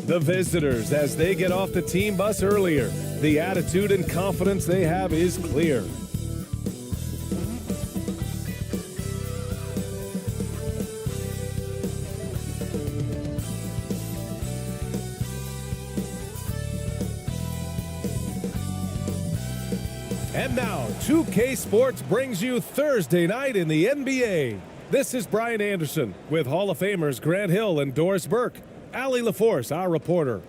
The visitors, as they get off the team bus earlier, the attitude and confidence they have is clear. And now, 2K Sports brings you Thursday night in the NBA. This is Bryan Anderson with Hall of Famers Grant Hill and Doris Burke. Allie LaForce, our reporter.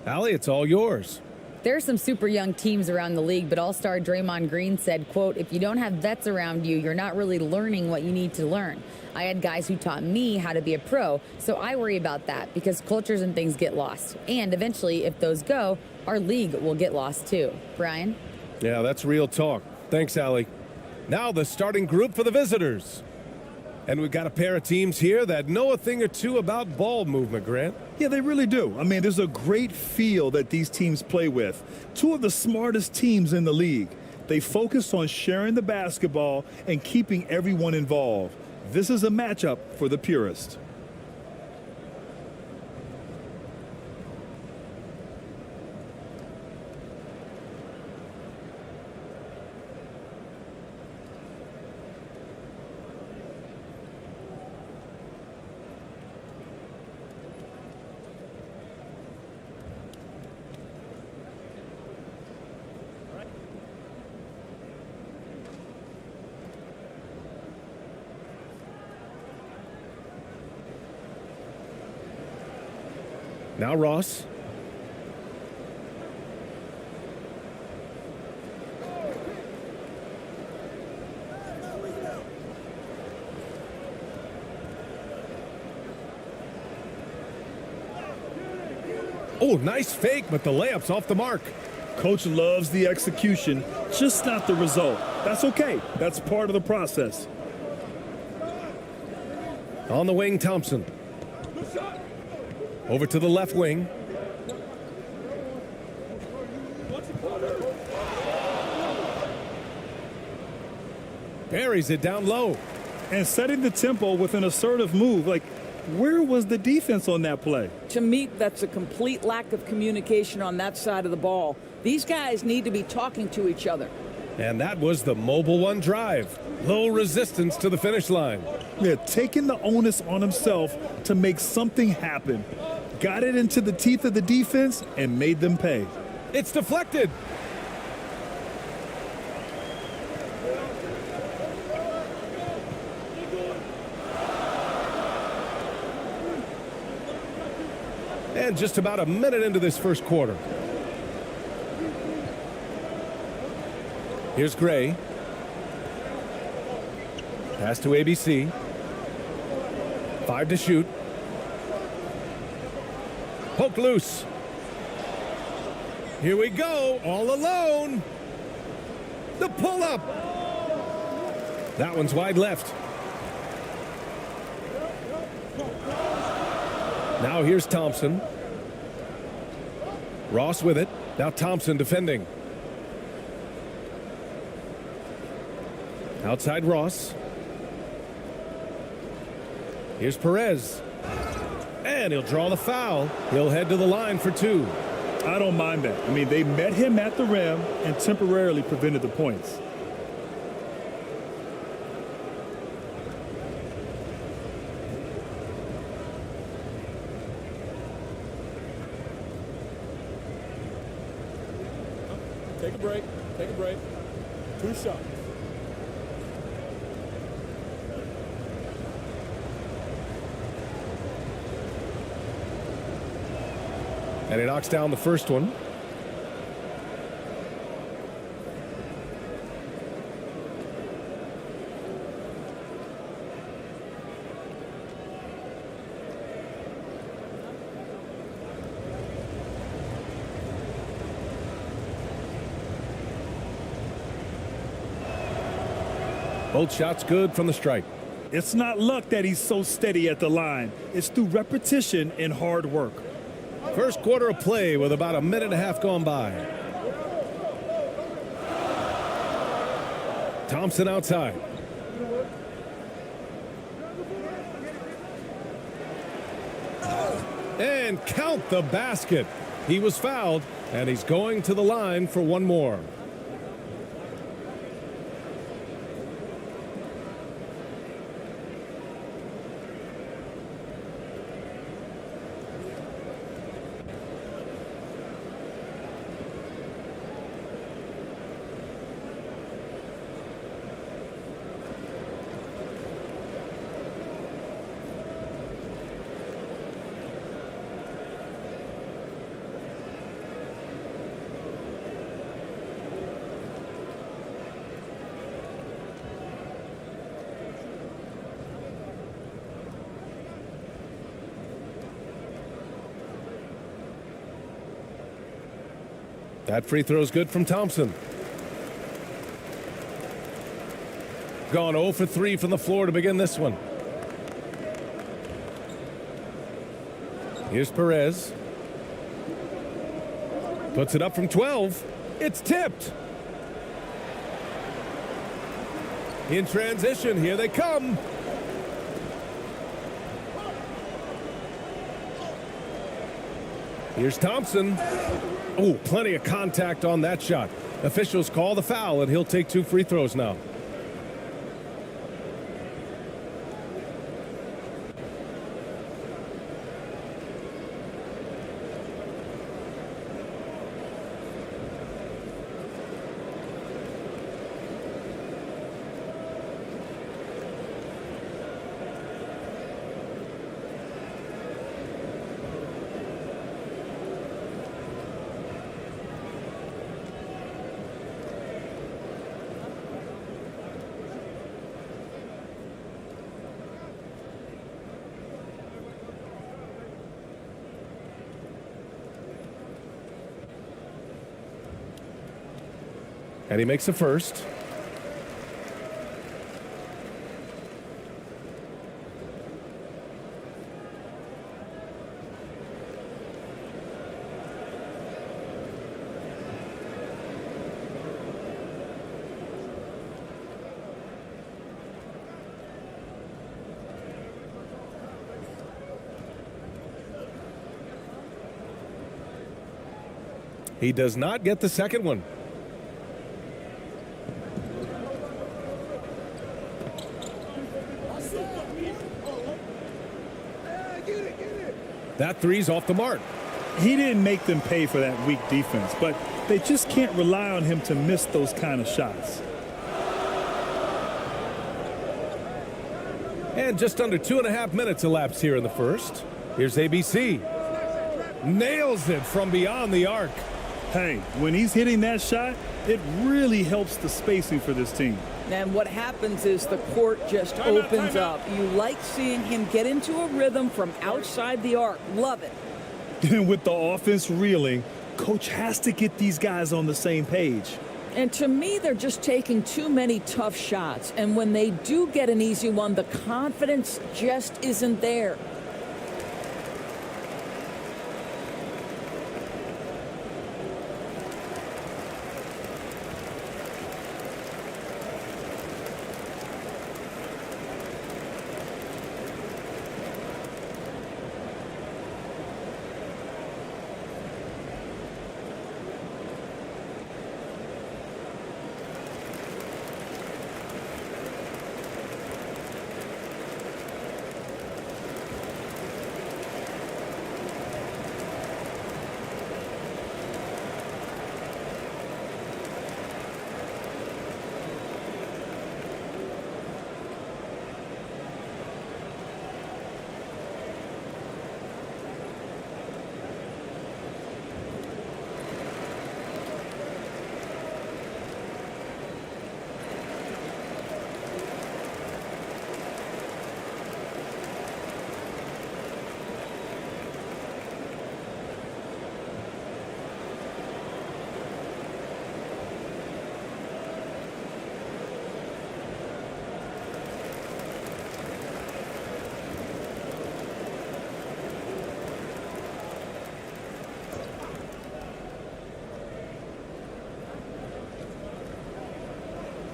Allie, it's all yours. There are some super young teams around the league, but All-Star Draymond Green said, quote, "If you don't have vets around you, you're not really learning what you need to learn. I had guys who taught me how to be a pro, so I worry about that because cultures and things get lost. And eventually, if those go, our league will get lost too." Bryan? Yeah, that's real talk. Thanks, Allie. Now the starting group for the visitors. And we've got a pair of teams here that know a thing or two about ball movement, Grant. Yeah, they really do. I mean, there's a great feel that these teams play with. Two of the smartest teams in the league. They focus on sharing the basketball and keeping everyone involved. This is a matchup for the purist. Now Ross. Oh, nice fake, but the layup's off the mark. Coach loves the execution, just not the result. That's okay. That's part of the process. On the wing, Thompson. Over to the left wing. Buries it down low. And setting the tempo with an assertive move. Like, where was the defense on that play? To me, that's a complete lack of communication on that side of the ball. These guys need to be talking to each other. And that was the mobile one drive. Low resistance to the finish line. Yeah, taking the onus on himself to make something happen. Got it into the teeth of the defense and made them pay. It's deflected. And just about a minute into this first quarter. Here's Gray. Pass to ABC. 5 to shoot. Poke loose. Here we go, all alone. The pull-up. That one's wide left. Now here's Thompson. Ross with it. Now Thompson defending. Outside Ross. Here's Perez. And he'll draw the foul. He'll head to the line for 2. I don't mind that. I mean, they met him at the rim and temporarily prevented the points. Take a break. Take a break. 2 shots. And he knocks down the first one. Both shots good from the stripe. It's not luck that he's so steady at the line. It's through repetition and hard work. First quarter of play with about a minute and a half gone by. Thompson outside. And count the basket. He was fouled, and he's going to the line for one more. That free throw is good from Thompson. Gone 0 for 3 from the floor to begin this one. Here's Perez. Puts it up from 12. It's tipped. In transition, here they come. Here's Thompson. Oh, plenty of contact on that shot. Officials call the foul, and he'll take 2 free throws now. And he makes the first. He does not get the second one. That three's off the mark. He didn't make them pay for that weak defense, but they just can't rely on him to miss those kind of shots. And just under 2.5 minutes elapsed here in the first. Here's ABC. Nails it from beyond the arc. Hey, when he's hitting that shot, it really helps the spacing for this team. And what happens is the court just opens up. You like seeing him get into a rhythm from outside the arc. Love it. And with the offense reeling, coach has to get these guys on the same page. And to me, they're just taking too many tough shots. And when they do get an easy one, the confidence just isn't there.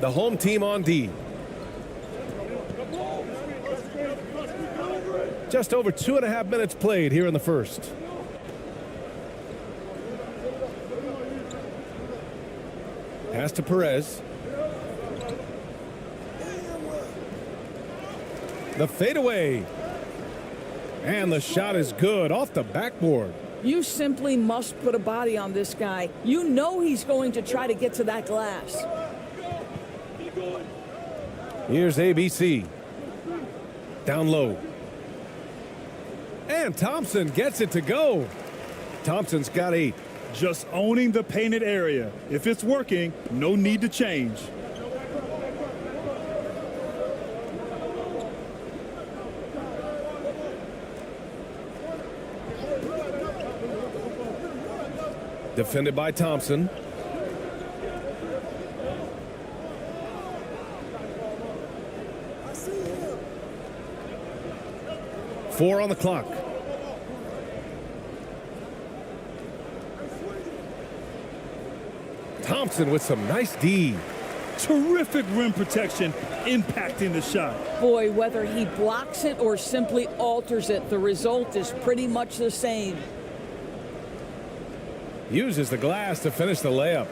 The home team on D. Just over 2.5 minutes played here in the first. Pass to Perez. The fadeaway. And the shot is good off the backboard. You simply must put a body on this guy. You know he's going to try to get to that glass. Here's ABC. Down low. And Thompson gets it to go. Thompson's got 8. Just owning the painted area. If it's working, no need to change. Defended by Thompson. Four on the clock. Thompson with some nice D. Terrific rim protection, impacting the shot. Boy, whether he blocks it or simply alters it, the result is pretty much the same. Uses the glass to finish the layup.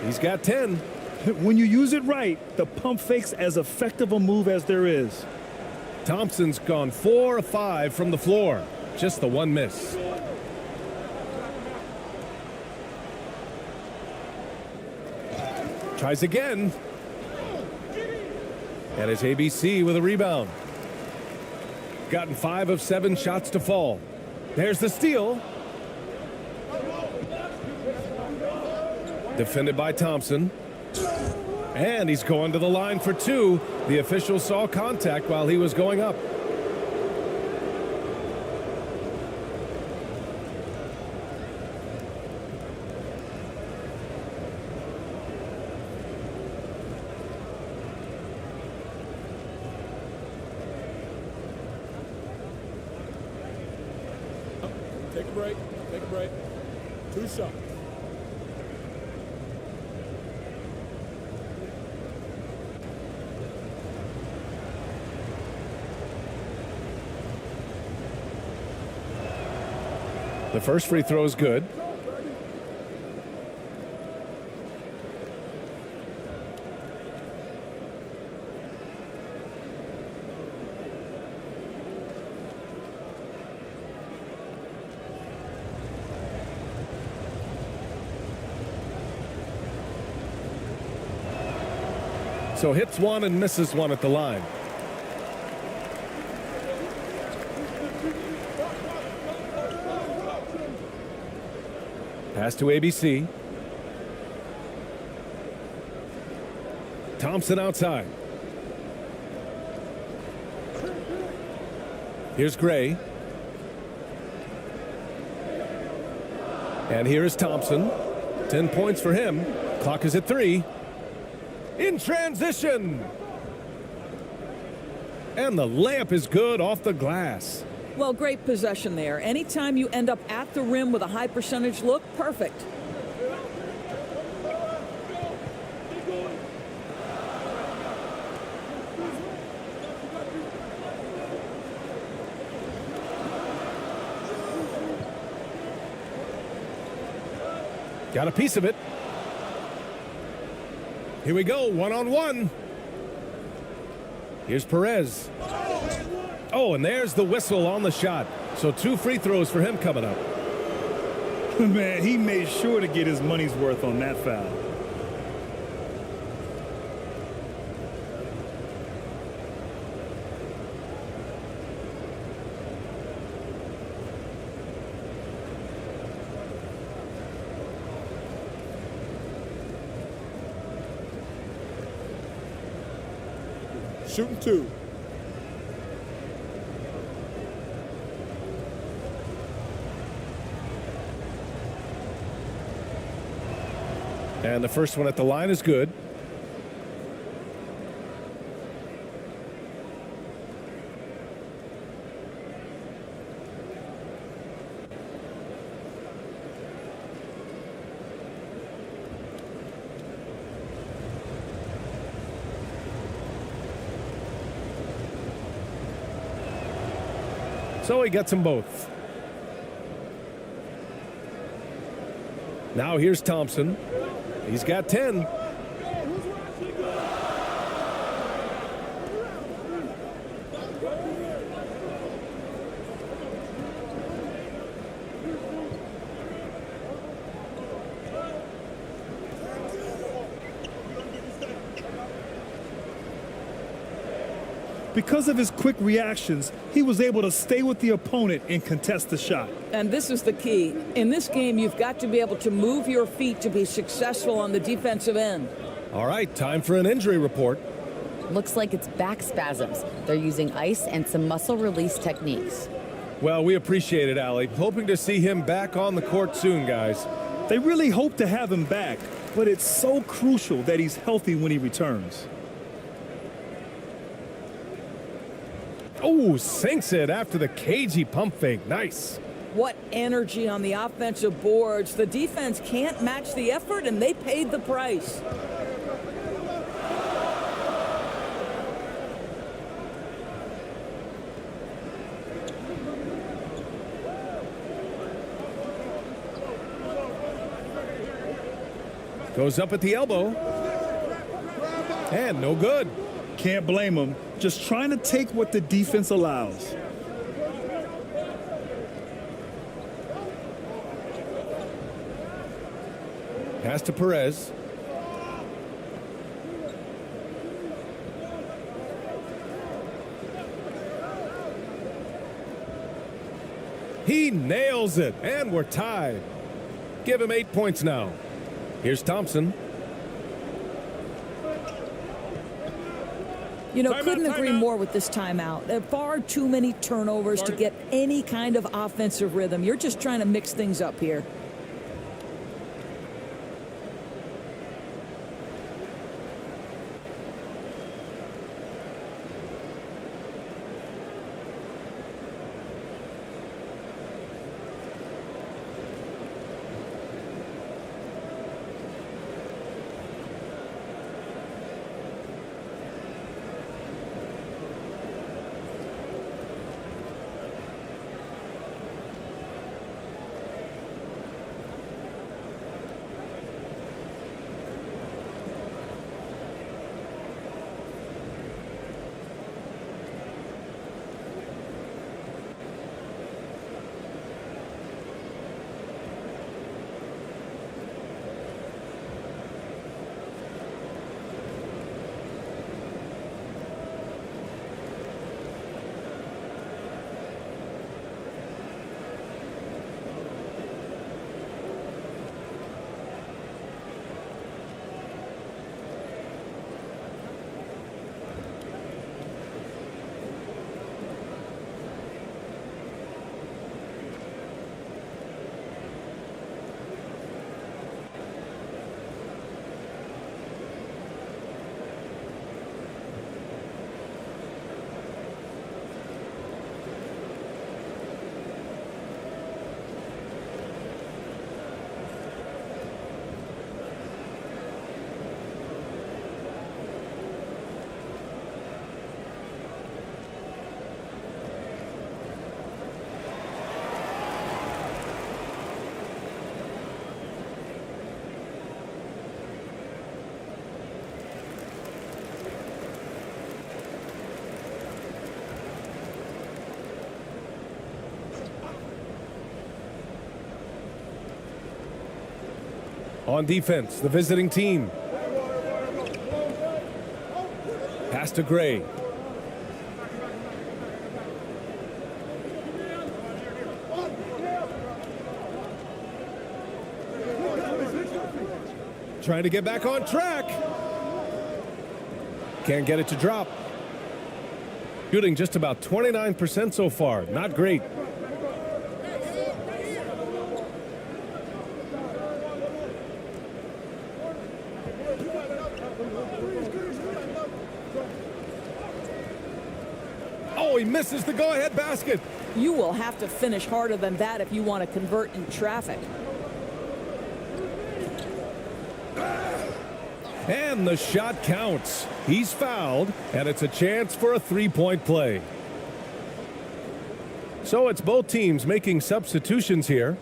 He's got 10. When you use it right, the pump fake's as effective a move as there is. Thompson's gone 4 of 5 from the floor. Just the one miss. Tries again. And it's ABC with a rebound. Gotten 5 of 7 shots to fall. There's the steal. Defended by Thompson. And he's going to the line for 2. The official saw contact while he was going up. Take a break. Take a break. 2 shots. The first free throw is good. So hits 1 and misses 1 at the line. Pass to ABC. Thompson outside. Here's Gray. And here is Thompson. 10 points for him. Clock is at 3. In transition. And the layup is good off the glass. Well, great possession there. Anytime you end up at the rim with a high percentage look, perfect. Got a piece of it. Here we go, 1-on-1. Here's Perez. Oh, and there's the whistle on the shot. So 2 free throws for him coming up. Man, he made sure to get his money's worth on that foul. Shooting 2. And the first one at the line is good. So he gets them both. Now here's Thompson. He's got 10. Because of his quick reactions, he was able to stay with the opponent and contest the shot. And this is the key. In this game, you've got to be able to move your feet to be successful on the defensive end. All right, time for an injury report. Looks like it's back spasms. They're using ice and some muscle release techniques. Well, we appreciate it, Allie. Hoping to see him back on the court soon, guys. They really hope to have him back, but it's so crucial that he's healthy when he returns. Oh, sinks it after the cagey pump fake. Nice. What energy on the offensive boards. The defense can't match the effort, and they paid the price. Goes up at the elbow. And no good. Can't blame him. Just trying to take what the defense allows. Pass to Perez. He nails it, and we're tied. Give him 8 points now. Here's Thompson. You know, couldn't agree more with this timeout. There are far too many turnovers to get any kind of offensive rhythm. You're just trying to mix things up here. On defense, the visiting team. Pass to Gray. Trying to get back on track. Can't get it to drop. Shooting just about 29% so far. Not great. Oh, he misses the go-ahead basket. You will have to finish harder than that if you want to convert in traffic. And the shot counts. He's fouled, and it's a chance for a three-point play. So it's both teams making substitutions here.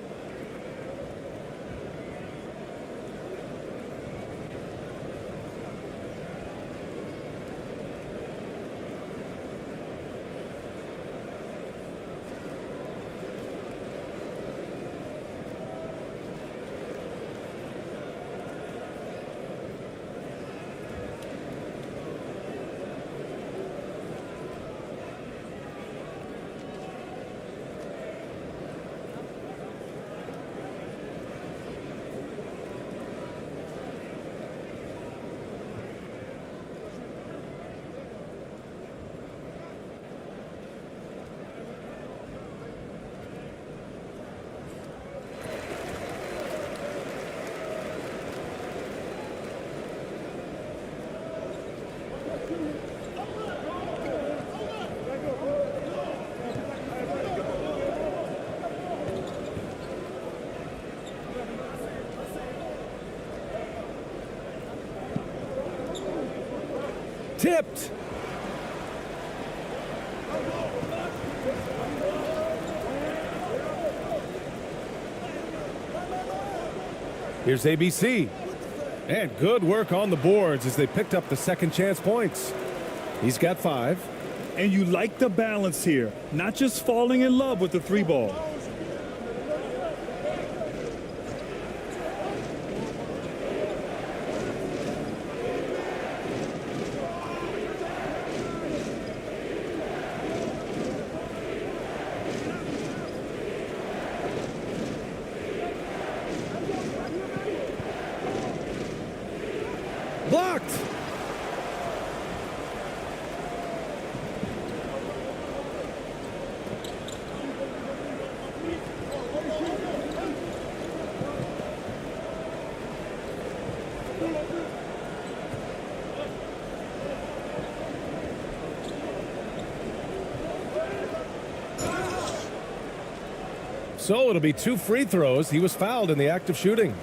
Tipped. Here's ABC. And good work on the boards as they picked up the second chance points. He's got 5. And you like the balance here, not just falling in love with the 3 ball. Blocked. So it'll be 2 free throws. He was fouled in the act of shooting.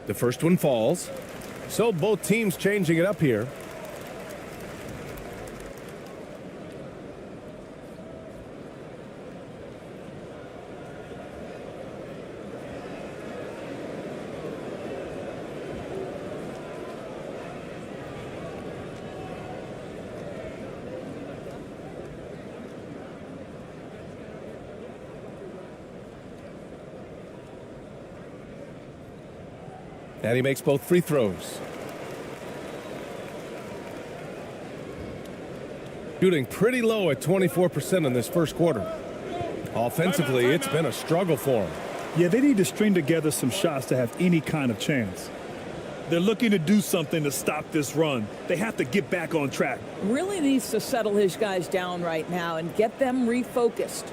The first one falls. So both teams changing it up here. And he makes both free throws. Shooting pretty low at 24% in this first quarter. Offensively, it's been a struggle for him. Yeah, they need to string together some shots to have any kind of chance. They're looking to do something to stop this run. They have to get back on track. Really needs to settle his guys down right now and get them refocused.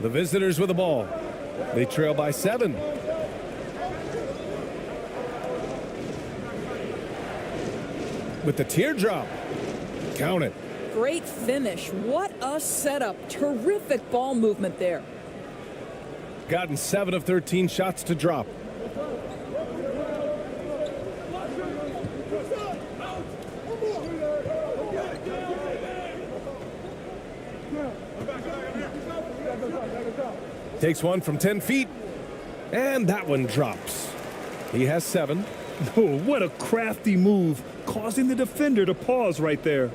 The visitors with the ball. They trail by 7. With the teardrop. Count it. Great finish. What a setup. Terrific ball movement there. Gotten 7 of 13 shots to drop. Takes one from 10 feet, and that one drops. He has 7. Oh, what a crafty move, causing the defender to pause right there.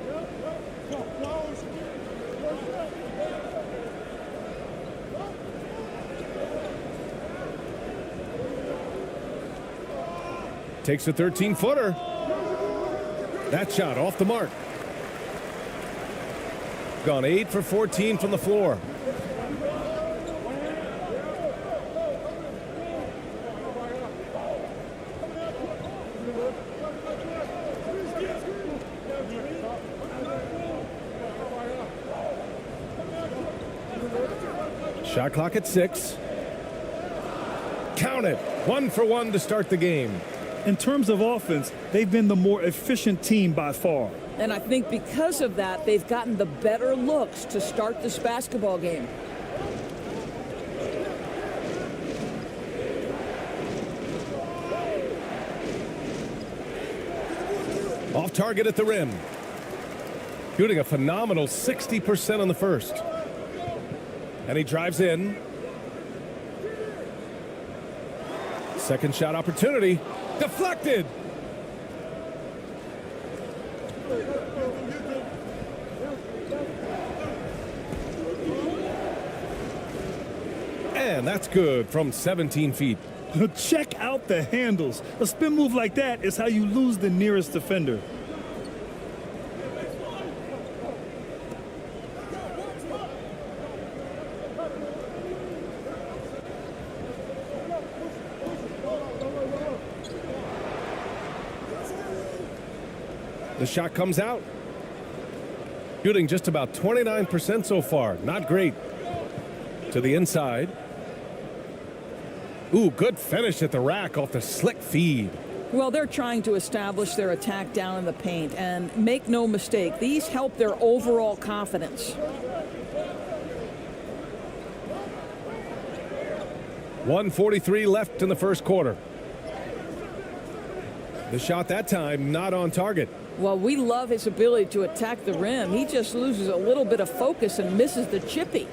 Takes a 13-footer. That shot off the mark. Gone 8 for 14 from the floor. Shot clock at 6. Count it. 1 for 1 to start the game. In terms of offense, they've been the more efficient team by far. And I think because of that, they've gotten the better looks to start this basketball game. Off target at the rim. Shooting a phenomenal 60% on the first. And he drives in. Second shot opportunity. Deflected. And that's good from 17 feet. Check out the handles. A spin move like that is how you lose the nearest defender. The shot comes out. Shooting just about 29% so far. Not great. To the inside. Ooh, good finish at the rack off the slick feed. Well, they're trying to establish their attack down in the paint, and make no mistake, these help their overall confidence. 1:43 left in the first quarter. The shot that time not on target. Well, we love his ability to attack the rim. He just loses a little bit of focus and misses the chippy.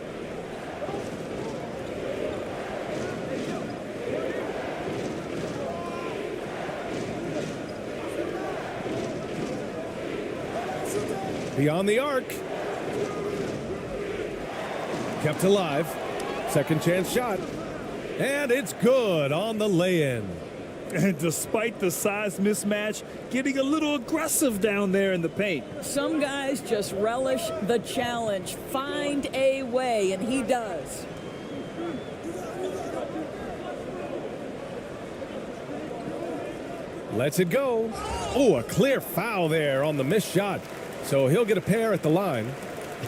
Beyond the arc. Kept alive. Second chance shot. And it's good on the lay-in. And despite the size mismatch, getting a little aggressive down there in the paint. Some guys just relish the challenge. Find a way, and he does. Lets it go. Oh, a clear foul there on the missed shot. So he'll get a pair at the line.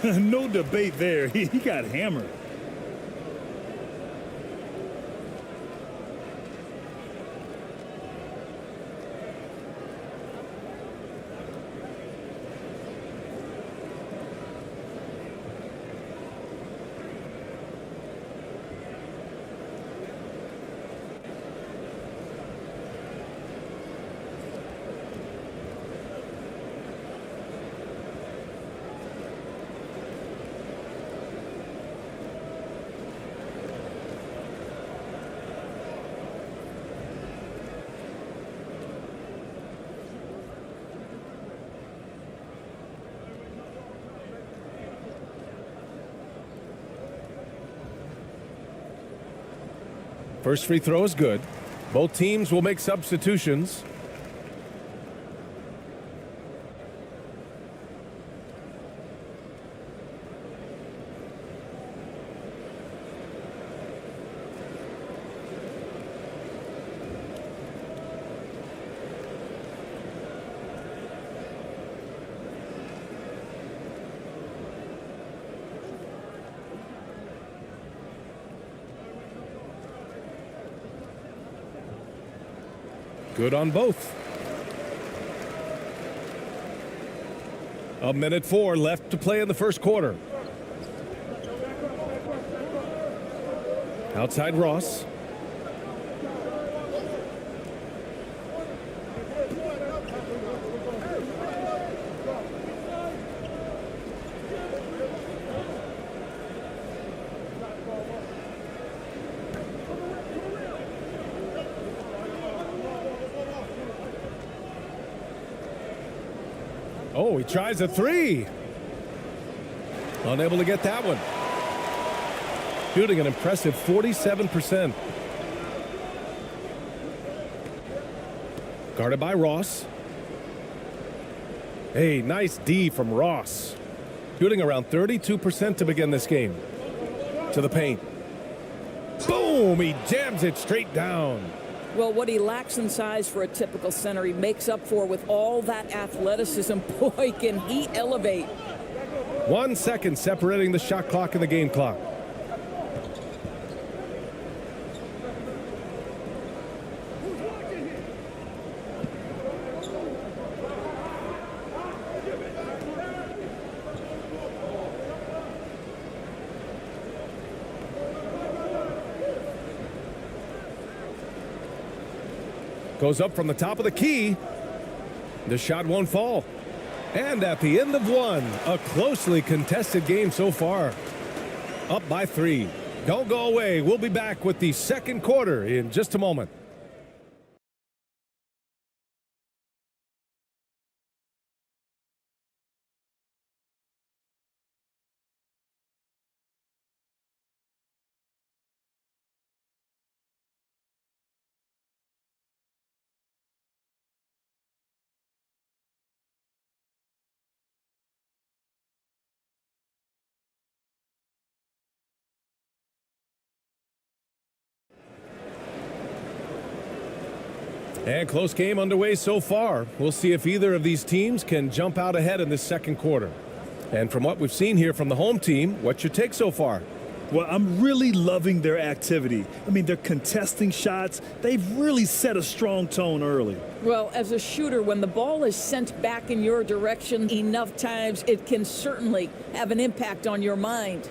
No debate there. He got hammered. First free throw is good. Both teams will make substitutions. Good on both. A minute 4 left to play in the first quarter. Outside Ross. Oh, he tries a 3. Unable to get that one. Shooting an impressive 47%. Guarded by Ross. Hey, nice D from Ross. Shooting around 32% to begin this game. To the paint. Boom! He jams it straight down. Well, what he lacks in size for a typical center, he makes up for with all that athleticism. Boy, can he elevate. 1 second separating the shot clock and the game clock. Goes up from the top of the key. The shot won't fall. And at the end of 1, a closely contested game so far. Up by 3. Don't go away. We'll be back with the second quarter in just a moment. And close game underway so far. We'll see if either of these teams can jump out ahead in this second quarter. And from what we've seen here from the home team, what's your take so far? Well, I'm really loving their activity. I mean, they're contesting shots. They've really set a strong tone early. Well, as a shooter, when the ball is sent back in your direction enough times, it can certainly have an impact on your mind.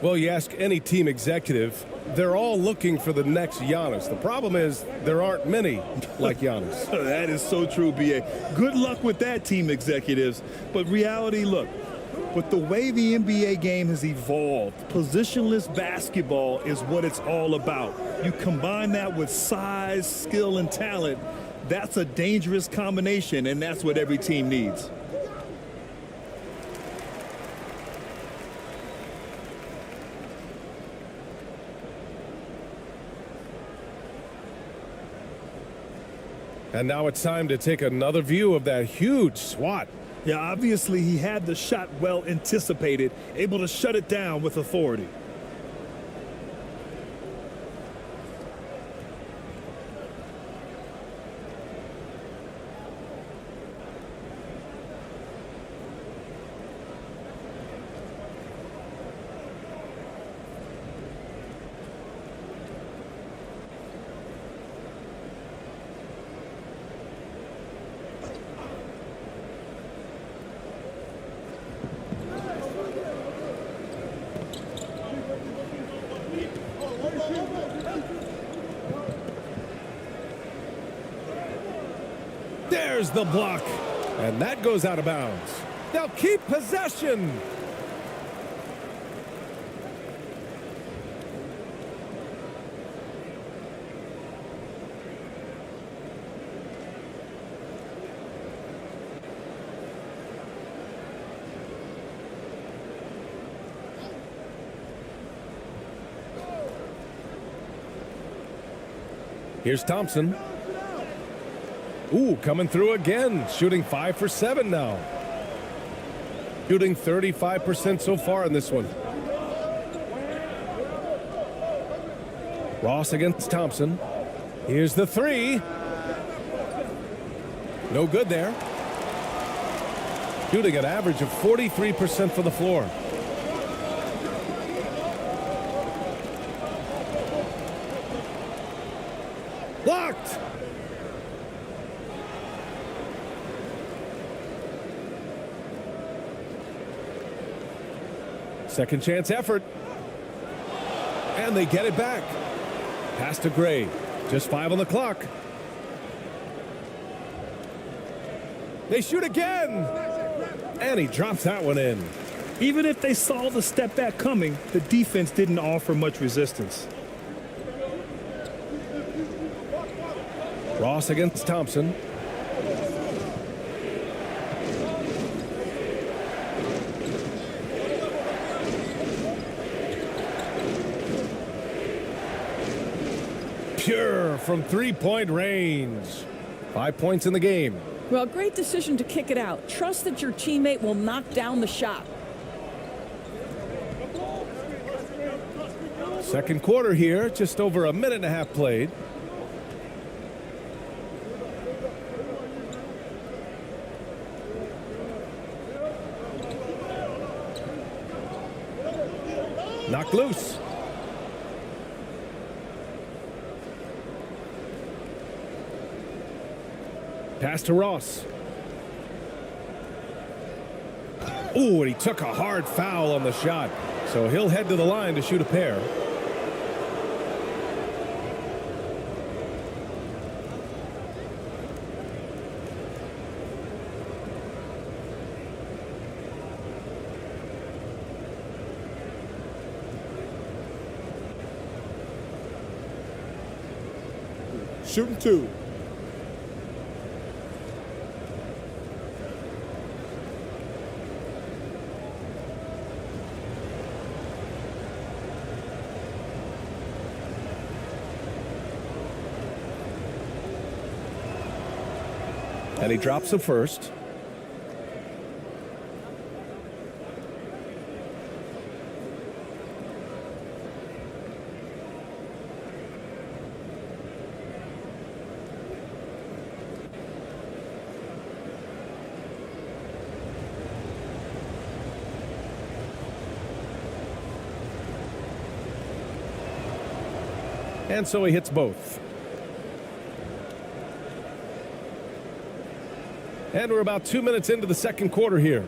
Well, you ask any team executive, they're all looking for the next Giannis. The problem is there aren't many like Giannis. That is so true, BA. Good luck with that, team executives. But reality, look, with the way the NBA game has evolved, positionless basketball is what it's all about. You combine that with size, skill, and talent, that's a dangerous combination, and that's what every team needs. And now it's time to take another view of that huge swat. Yeah, obviously he had the shot well anticipated, able to shut it down with authority. There's the block, and that goes out of bounds. They'll keep possession. Here's Thompson. Ooh, coming through again, shooting 5 for 7 now. Shooting 35% so far in this one. Ross against Thompson. Here's the 3. No good there. Shooting an average of 43% for the floor. Blocked. Second chance effort. And they get it back. Pass to Gray. Just 5 on the clock. They shoot again. And he drops that one in. Even if they saw the step back coming, the defense didn't offer much resistance. Ross against Thompson. Pure from three-point range. 5 points in the game. Well, great decision to kick it out. Trust that your teammate will knock down the shot. Second quarter here, just over a minute and a half played. Knocked loose. Pass to Ross. Ooh, and he took a hard foul on the shot. So he'll head to the line to shoot a pair. Shooting 2. And he drops the first. And so he hits both. And we're about 2 minutes into the second quarter here.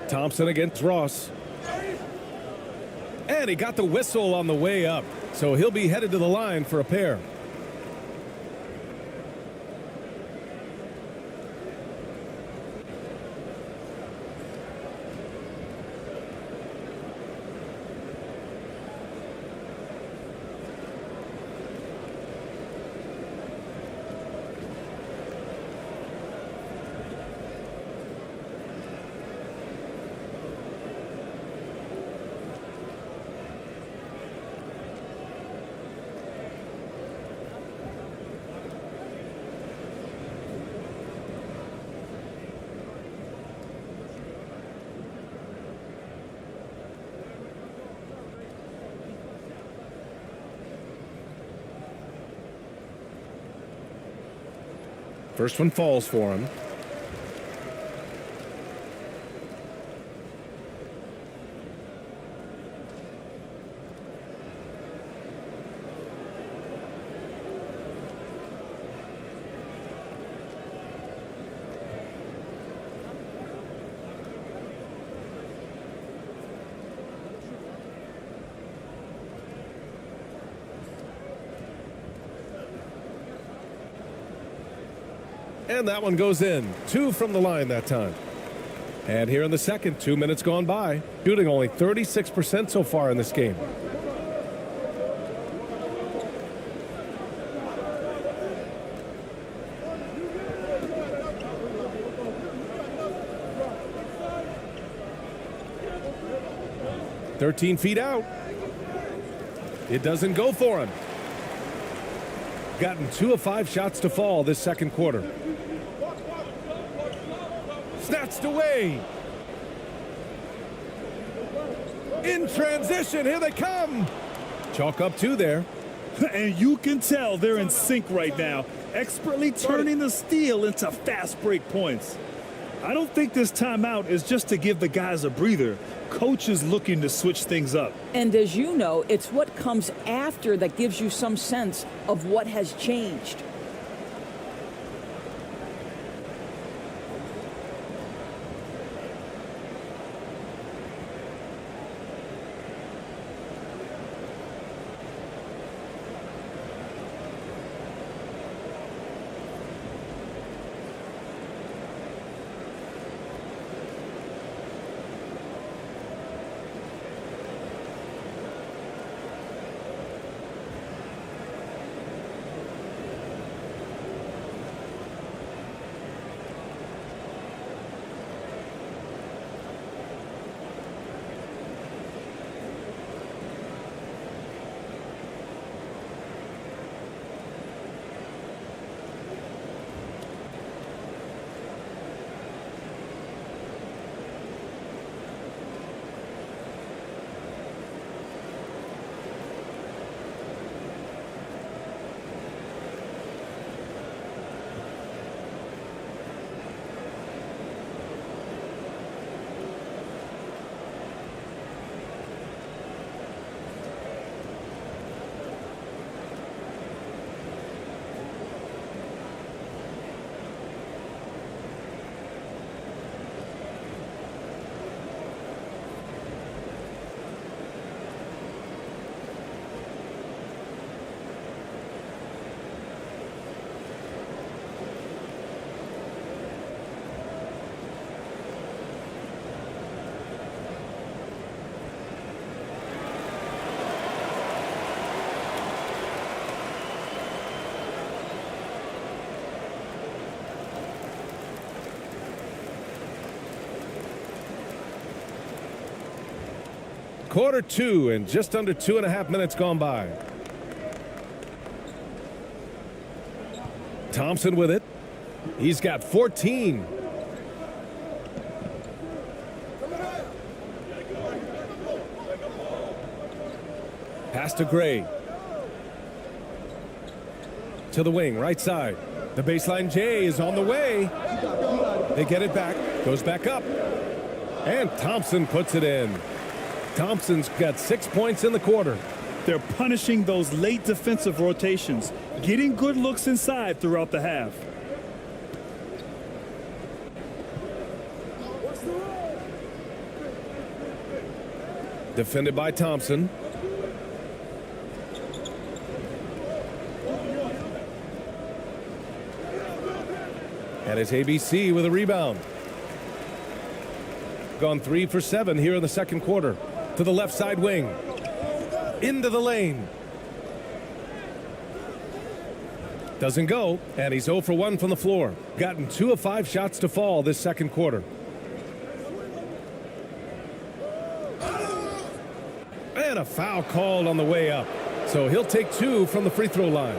Thompson against Ross. And he got the whistle on the way up. So he'll be headed to the line for a pair. First one falls for him. And that one goes in. 2 from the line that time. And here in the second, 2 minutes gone by. Shooting only 36% so far in this game. "13 feet out. It doesn't go for him. Gotten 2 of 5 shots to fall this second quarter. Snatched away. In transition, here they come. Chalk up 2 there. And you can tell they're in sync right now, expertly turning the steal into fast break points. I don't think this timeout is just to give the guys a breather. Coach is looking to switch things up. And as you know, it's what comes after that gives you some sense of what has changed. Quarter 2 and just under 2.5 minutes gone by. Thompson with it. He's got 14. Pass to Gray. To the wing, right side. The baseline J is on the way. They get it back. Goes back up. And Thompson puts it in. Thompson's got 6 points in the quarter. They're punishing those late defensive rotations, getting good looks inside throughout the half. Defended by Thompson. And it's ABC with a rebound. Gone 3 for 7 here in the second quarter. To the left side wing. Into the lane. Doesn't go, and he's 0 for 1 from the floor. Gotten 2 of 5 shots to fall this second quarter. And a foul called on the way up. So he'll take 2 from the free throw line.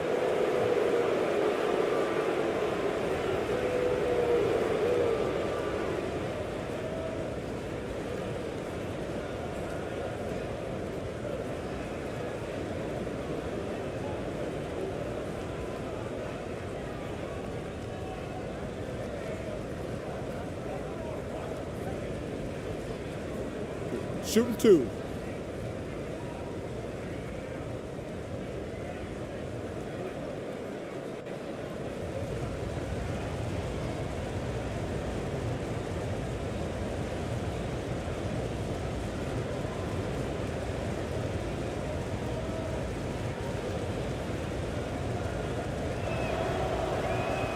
Shooting 2.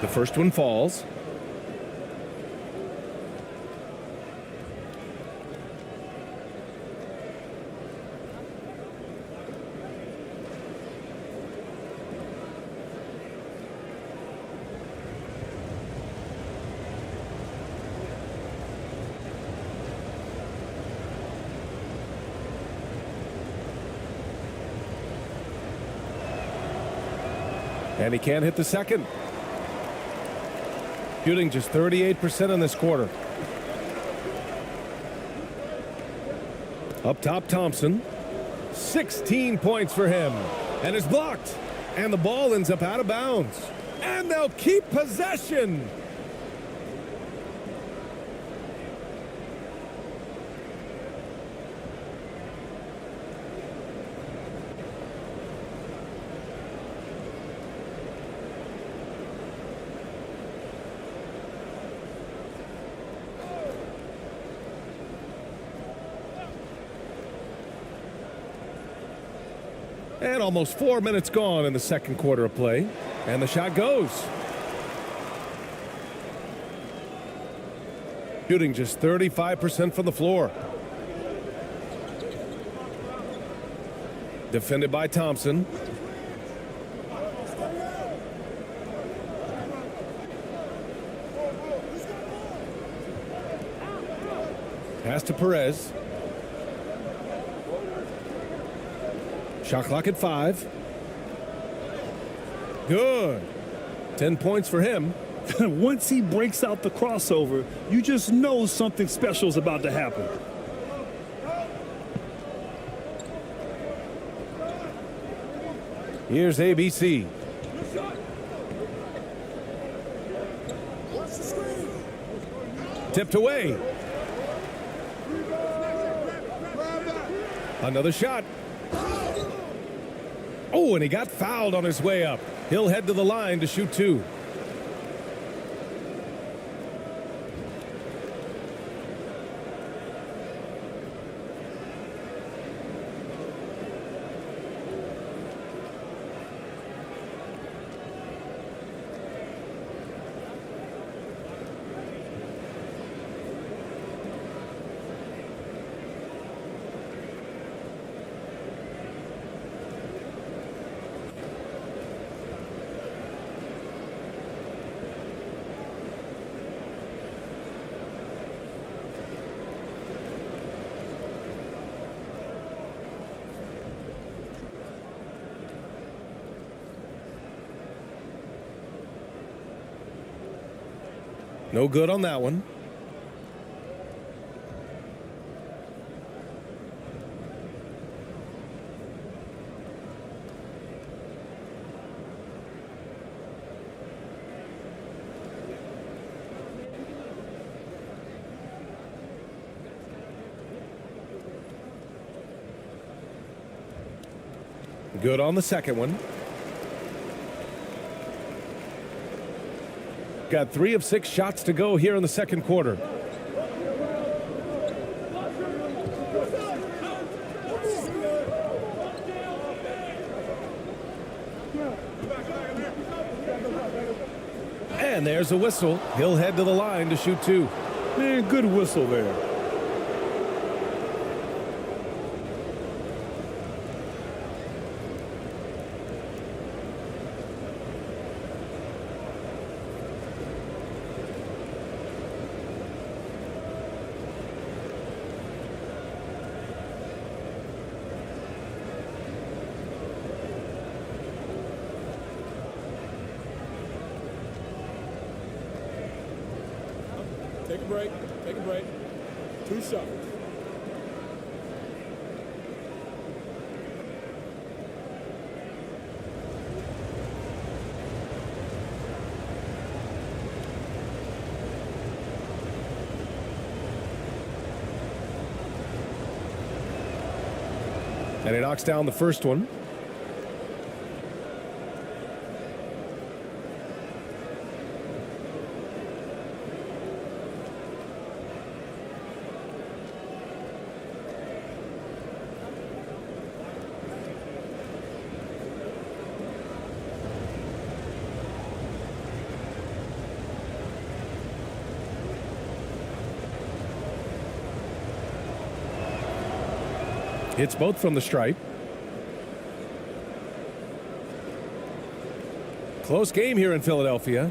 The first one falls. And he can't hit the second. Shooting just 38% in this quarter. Up top, Thompson. 16 points for him. And it's blocked. And the ball ends up out of bounds. And they'll keep possession. And almost 4 minutes gone in the second quarter of play. And the shot goes. Shooting just 35% from the floor. Defended by Thompson. Pass to Perez. Shot clock at 5. Good. 10 points for him. Once he breaks out the crossover, you just know something special is about to happen. Here's ABC. Tipped away. Another shot. Oh, and he got fouled on his way up. He'll head to the line to shoot 2. No good on that one. Good on the second one. Got 3 of 6 shots to go here in the second quarter. And there's a whistle. He'll head to the line to shoot 2. Man, good whistle there. Take a break. Take a break. 2 shots. And he knocks down the first one. Hits both from the stripe. Close game here in Philadelphia.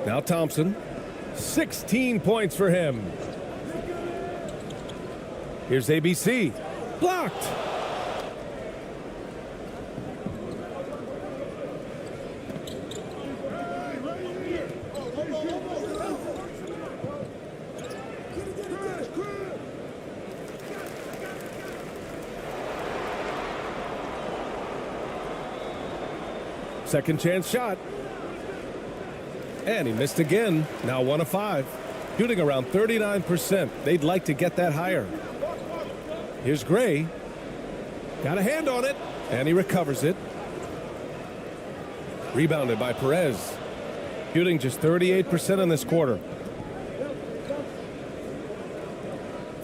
Now Thompson. 16 points for him. Here's ABC. Blocked. Second chance shot. And he missed again. Now 1 of 5. Shooting around 39%. They'd like to get that higher. Here's Gray. Got a hand on it. And he recovers it. Rebounded by Perez. Shooting just 38% in this quarter.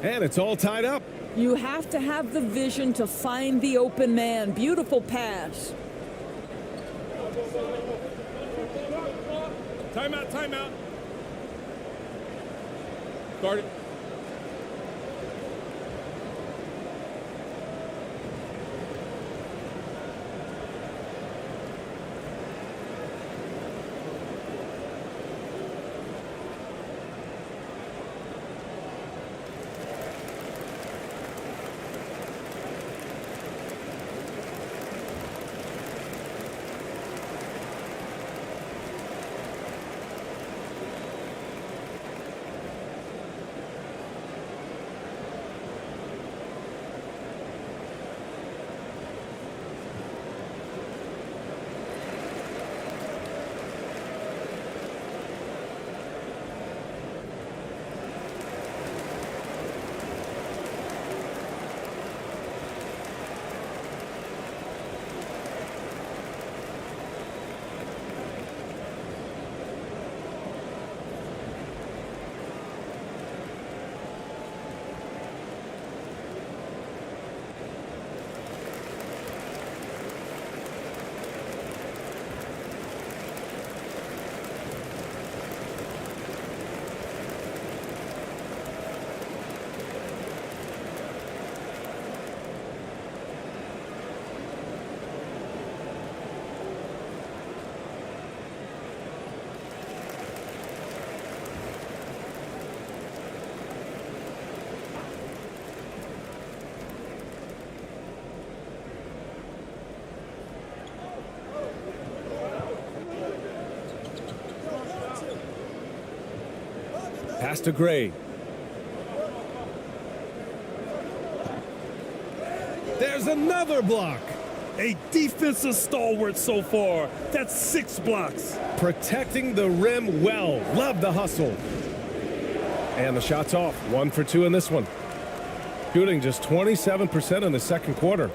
And it's all tied up. You have to have the vision to find the open man. Beautiful pass. Timeout, timeout. Guard it. Pass to Gray. There's another block. A defensive stalwart so far. That's 6 blocks. Protecting the rim well. Love the hustle. And the shot's off. 1 for 2 in this one. Shooting just 27% in the second quarter.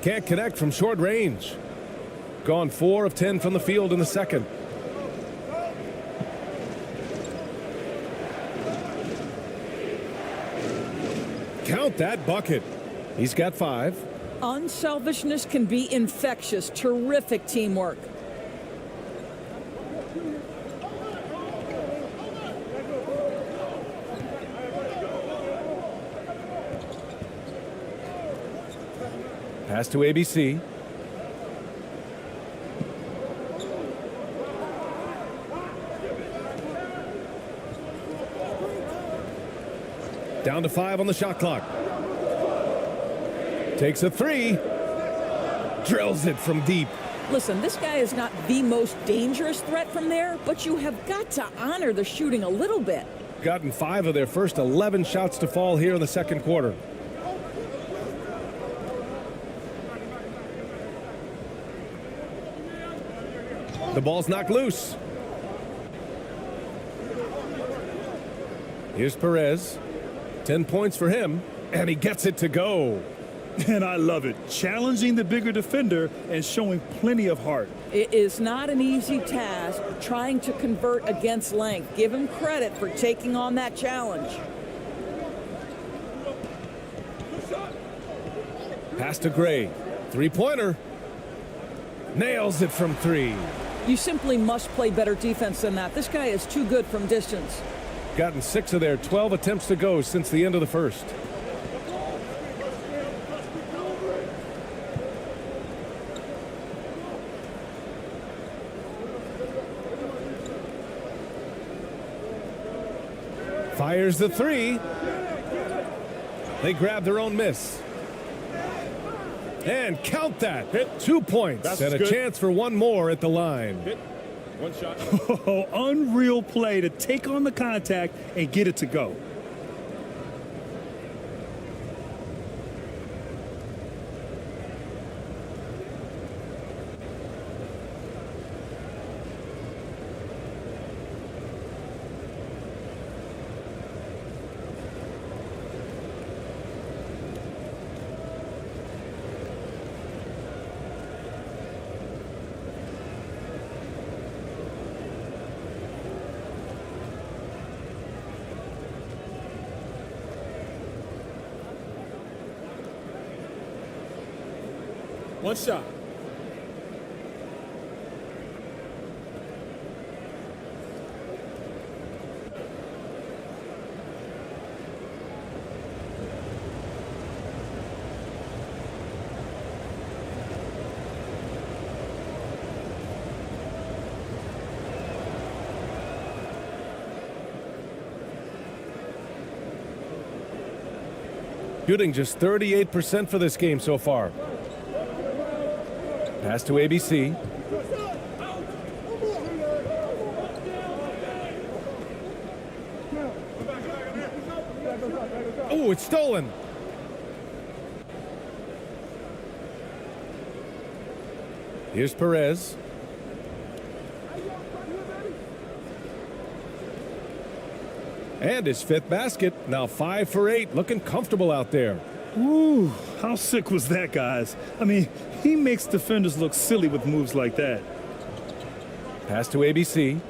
Can't connect from short range. Gone 4 of 10 from the field in the second. Count that bucket. He's got 5. Unselfishness can be infectious. Terrific teamwork. Pass to ABC. Down to 5 on the shot clock. Takes a 3. Drills it from deep. Listen, this guy is not the most dangerous threat from there, but you have got to honor the shooting a little bit. Gotten 5 of their first 11 shots to fall here in the second quarter. The ball's knocked loose. Here's Perez. 10 points for him, and he gets it to go. And I love it. Challenging the bigger defender and showing plenty of heart. It is not an easy task trying to convert against length. Give him credit for taking on that challenge. Pass to Gray. 3-pointer. Nails it from 3. You simply must play better defense than that. This guy is too good from distance. Gotten 6 of their 12 attempts to go since the end of the first. Fires the 3. They grab their own miss. And count that. Hit 2 points. That's and a good. chance for one more at the line. Hit. 1 shot. Oh, unreal play to take on the contact and get it to go. One shot. Shooting just 38% for this game so far. Pass to ABC. Oh, it's stolen. Here's Perez. And his 5th basket. Now 5 for 8. Looking comfortable out there. Ooh, how sick was that, guys? I mean, he makes defenders look silly with moves like that. Pass to ABC.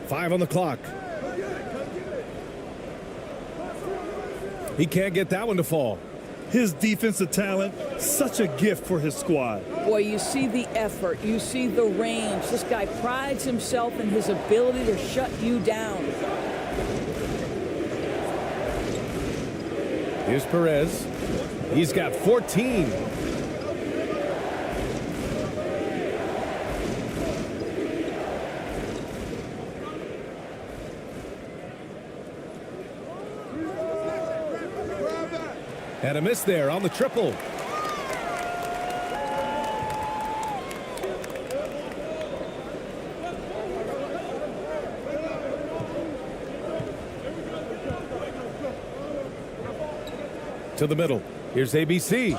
Five on the clock. He can't get that one to fall. His defensive talent, such a gift for his squad. Boy, you see the effort, you see the range. This guy prides himself in his ability to shut you down. Here's Perez. He's got 14. And a miss there on the triple. To the middle. Here's ABC.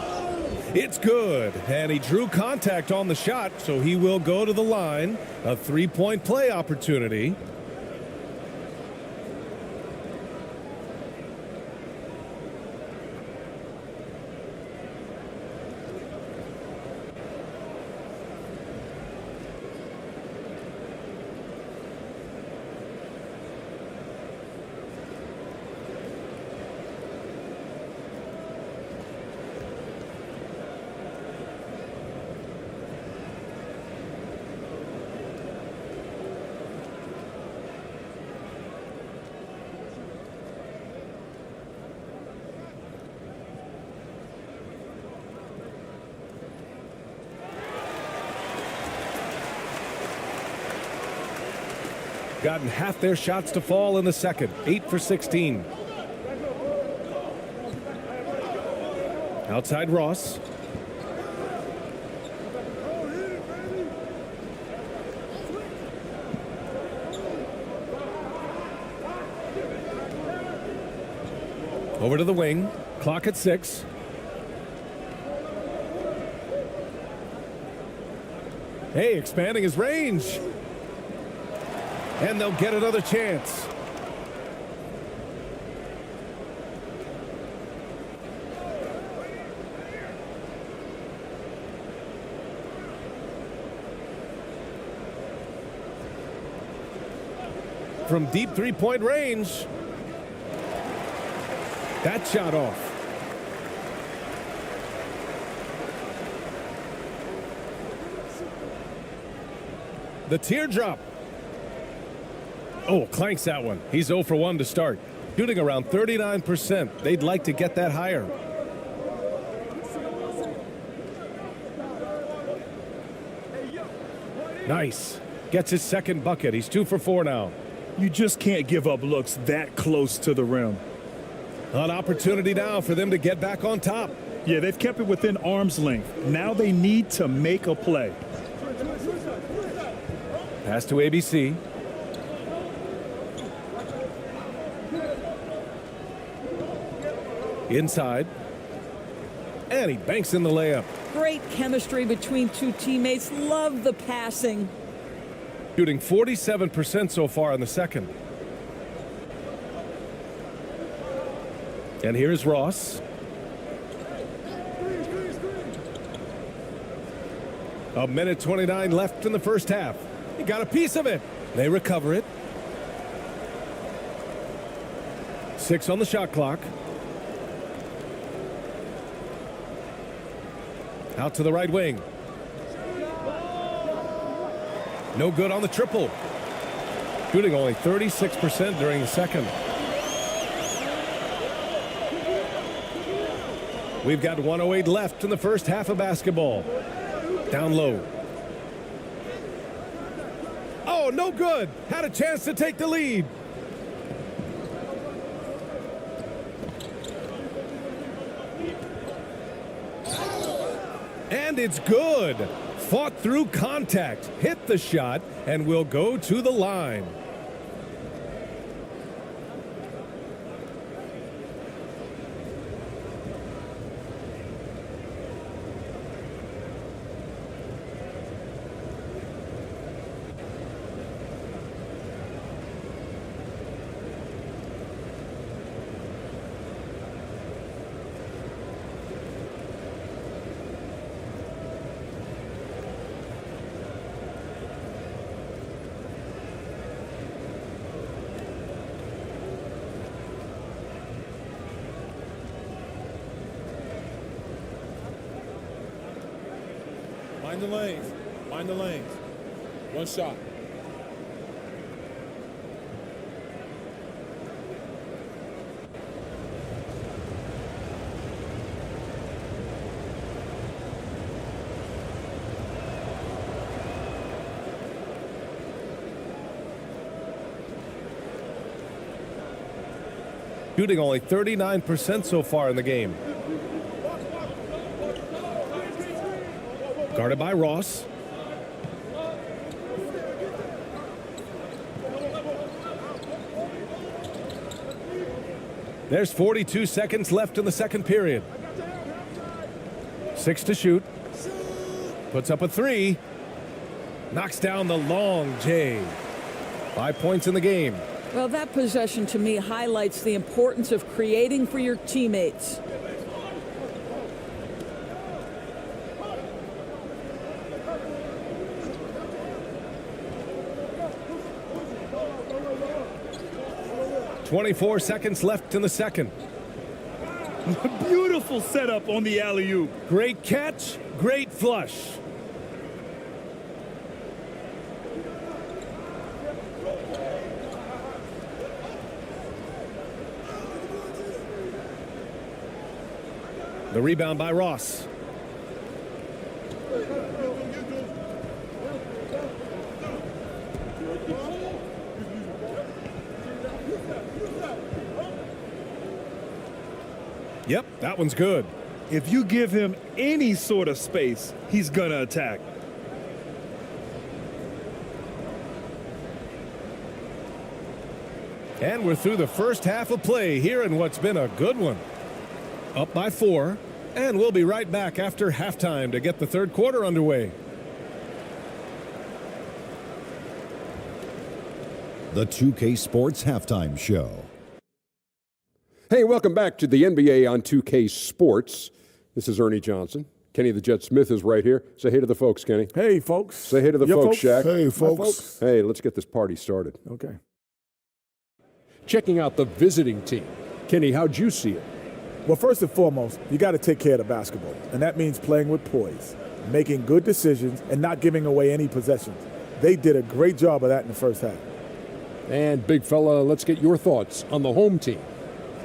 It's good. And he drew contact on the shot, so he will go to the line. A three-point play opportunity. Gotten half their shots to fall in the second. 8 for 16. Outside Ross. Over to the wing. Clock at 6. Hey, expanding his range. And they'll get another chance. From deep three-point range. That shot off. The teardrop. Oh, clanks that one. He's 0 for 1 to start. Shooting around 39%. They'd like to get that higher. Nice. Gets his second bucket. He's 2 for 4 now. You just can't give up looks that close to the rim. An opportunity now for them to get back on top. Yeah, they've kept it within arm's length. Now they need to make a play. Pass to ABC. Inside. And he banks in the layup. Great chemistry between two teammates. Love the passing. Shooting 47% so far in the second. And here's Ross. A minute 29 left in the first half. He got a piece of it. They recover it. 6 on the shot clock. Out to the right wing. No good on the triple. Shooting only 36% during the second. We've got 1:08 left in the first half of basketball. Down low. Oh, no good. Had a chance to take the lead. And it's good. Fought through contact, hit the shot, and will go to the line. Mind the lanes. Mind the lanes. One shot. shooting only 39% so far in the game. Guarded by Ross. There's 42 seconds left in the second period. 6 to shoot. Puts up a 3. Knocks down the long J. 5 points in the game. Well, that possession to me highlights the importance of creating for your teammates. "24 seconds left in the second. Beautiful setup on the alley-oop. Great catch, great flush. The rebound by Ross. Yep, that one's good. If you give him any sort of space, he's gonna attack. And we're through the first half of play here in what's been a good one. Up by 4, and we'll be right back after halftime to get the third quarter underway. The 2K Sports Halftime Show. Hey, welcome back to the NBA on 2K Sports. This is Ernie Johnson. Kenny the Jet Smith is right here. Say hey to the folks, Kenny. Hey, folks. Say hey to the folks, Shaq. Hey, folks. Hey, let's get this party started. Okay. Checking out the visiting team. Kenny, how'd you see it? Well, first and foremost, you got to take care of the basketball, and that means playing with poise, making good decisions, and not giving away any possessions. They did a great job of that in the first half. And, big fella, let's get your thoughts on the home team.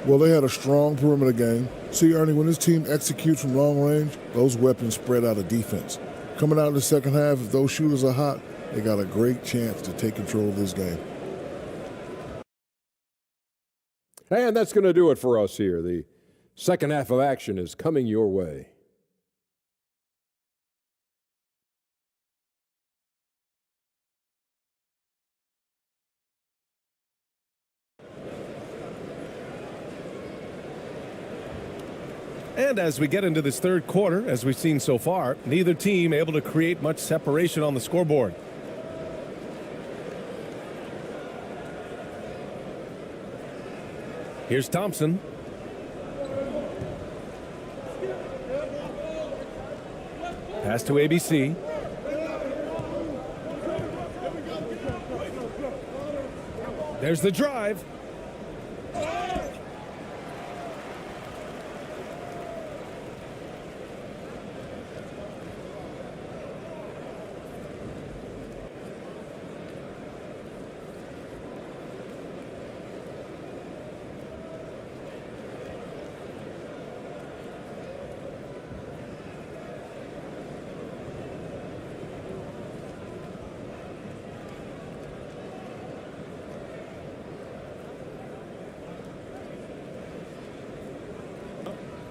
Well, they had a strong perimeter game. See, Ernie, when this team executes from long range, those weapons spread out of defense. Coming out in the second half, if those shooters are hot, they got a great chance to take control of this game. And that's going to do it for us here. The second half of action is coming your way. And as we get into this third quarter, as we've seen so far, neither team able to create much separation on the scoreboard. Here's Thompson. Pass to ABC. There's the drive.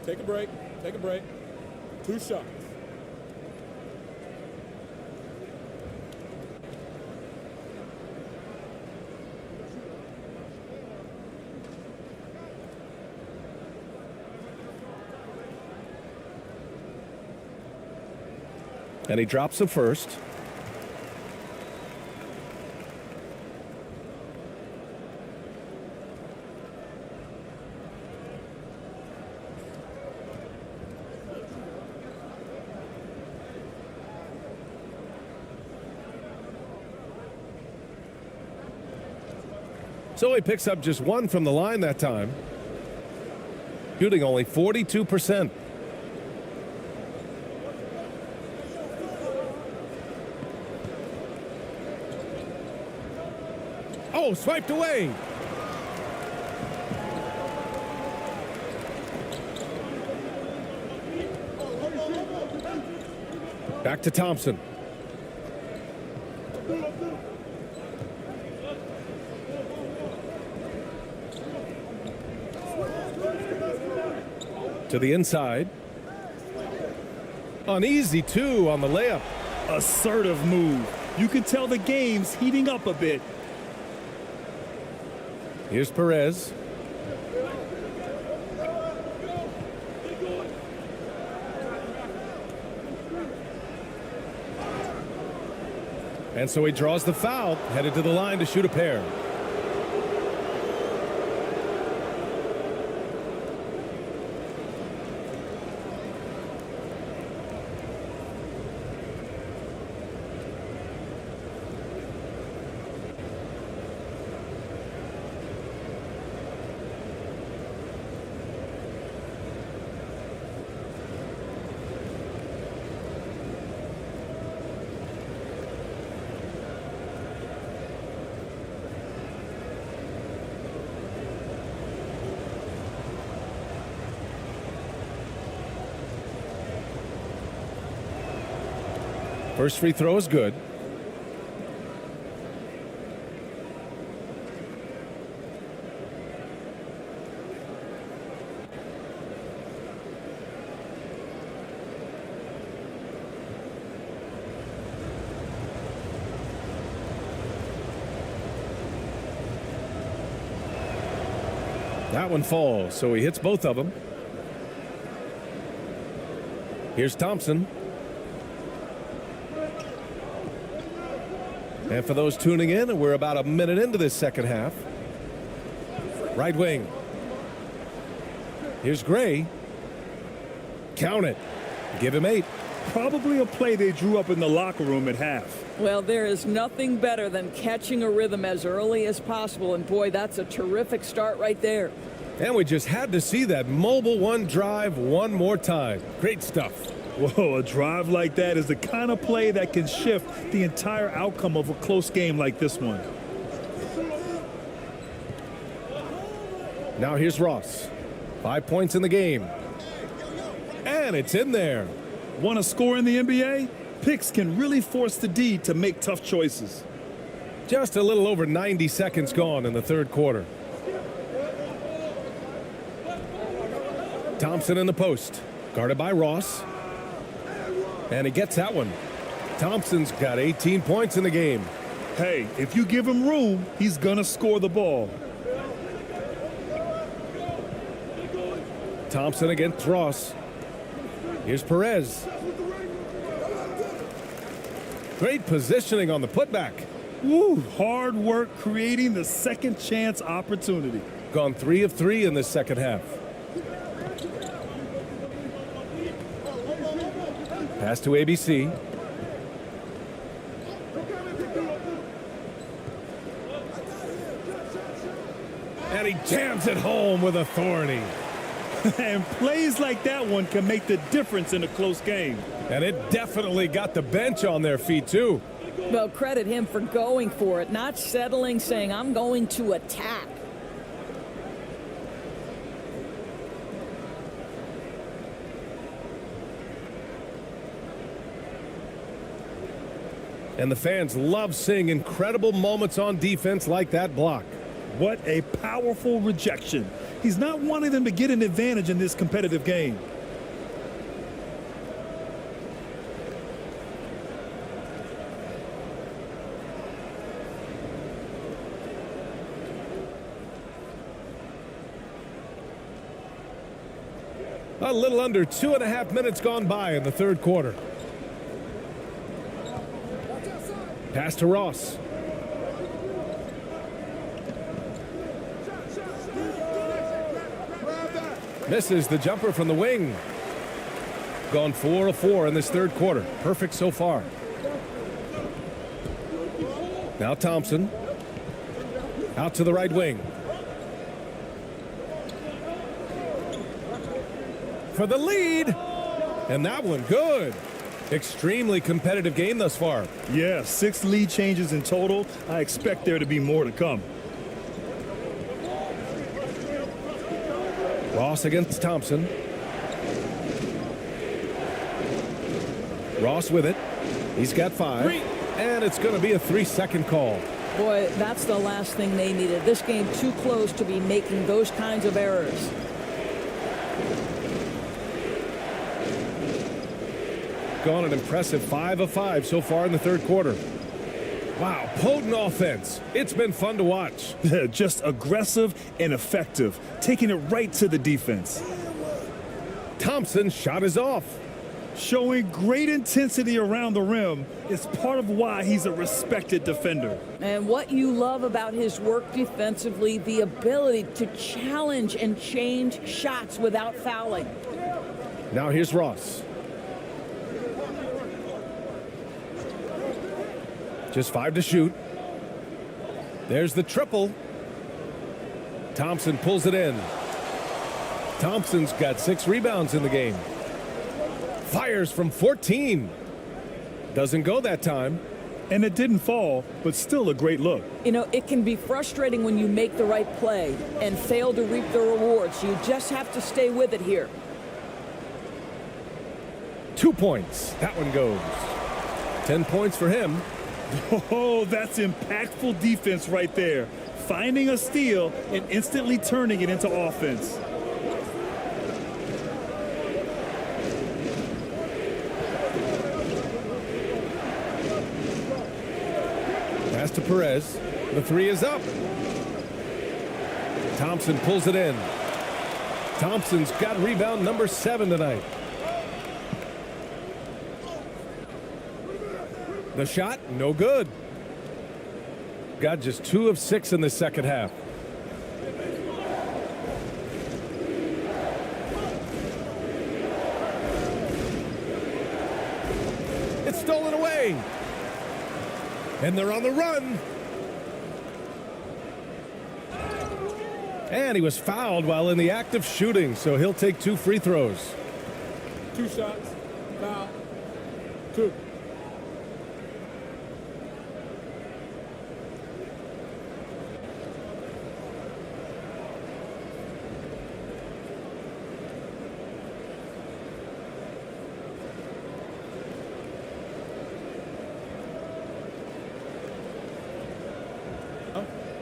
Take a break. Take a break. 2 shots. And he drops the first. So he picks up just 1 from the line that time, shooting only 42%. Oh, swiped away. Back to Thompson. To the inside. An easy 2 on the layup. Assertive move. You can tell the game's heating up a bit. Here's Perez. And so he draws the foul, headed to the line to shoot a pair. First free throw is good. That one falls, so he hits both of them. Here's Thompson. And for those tuning in, we're about a minute into this second half. Right wing. Here's Gray. Count it. Give him 8. Probably a play they drew up in the locker room at half. Well, there is nothing better than catching a rhythm as early as possible. And boy, that's a terrific start right there. And we just had to see that mobile one drive one more time. Great stuff. Whoa, a drive like that is the kind of play that can shift the entire outcome of a close game like this one. Now here's Ross. 5 points in the game. And it's in there. Want to score in the NBA? Picks can really force the D to make tough choices. Just a little over 90 seconds gone in the third quarter. Thompson in the post. Guarded by Ross. And he gets that one. Thompson's got 18 points in the game. Hey, if you give him room, he's going to score the ball. Thompson against Ross. Here's Perez. Great positioning on the putback. Woo, hard work creating the second chance opportunity. Gone 3 of 3 in this second half. Pass to ABC. And he jams it home with authority. And plays like that one can make the difference in a close game. And it definitely got the bench on their feet, too. Well, credit him for going for it, not settling, saying, I'm going to attack. And the fans love seeing incredible moments on defense like that block. What a powerful rejection. He's not wanting them to get an advantage in this competitive game. A little under 2.5 minutes gone by in the third quarter. Pass to Ross. Misses the jumper from the wing. Gone 4 of 4 in this third quarter. Perfect so far. Now Thompson. Out to the right wing. For the lead. And that one good. Extremely competitive game thus far. Yeah, 6 lead changes in total. I expect there to be more to come. Ross against Thompson. Ross with it. He's got 5. And it's going to be a 3-second call. Boy, that's the last thing they needed. This game too close to be making those kinds of errors. gone an impressive 5 of 5 so far in the third quarter. Wow, potent offense. It's been fun to watch. Just aggressive and effective, taking it right to the defense. Thompson's shot is off. Showing great intensity around the rim is part of why he's a respected defender. And what you love about his work defensively, the ability to challenge and change shots without fouling. Now here's Ross. Just 5 to shoot. There's the triple. Thompson pulls it in. Thompson's got 6 rebounds in the game. Fires from 14. Doesn't go that time. And it didn't fall, but still a great look. You know, it can be frustrating when you make the right play and fail to reap the rewards. You just have to stay with it here. 2 points. That one goes. 10 points for him. Oh, that's impactful defense right there. Finding a steal and instantly turning it into offense. Pass to Perez. The 3 is up. Thompson pulls it in. Thompson's got rebound number 7 tonight. The shot, no good. Got just 2 of 6 in the second half. It's stolen away. And they're on the run. And he was fouled while in the act of shooting, so he'll take 2 free throws. 2 shots. Foul. 2.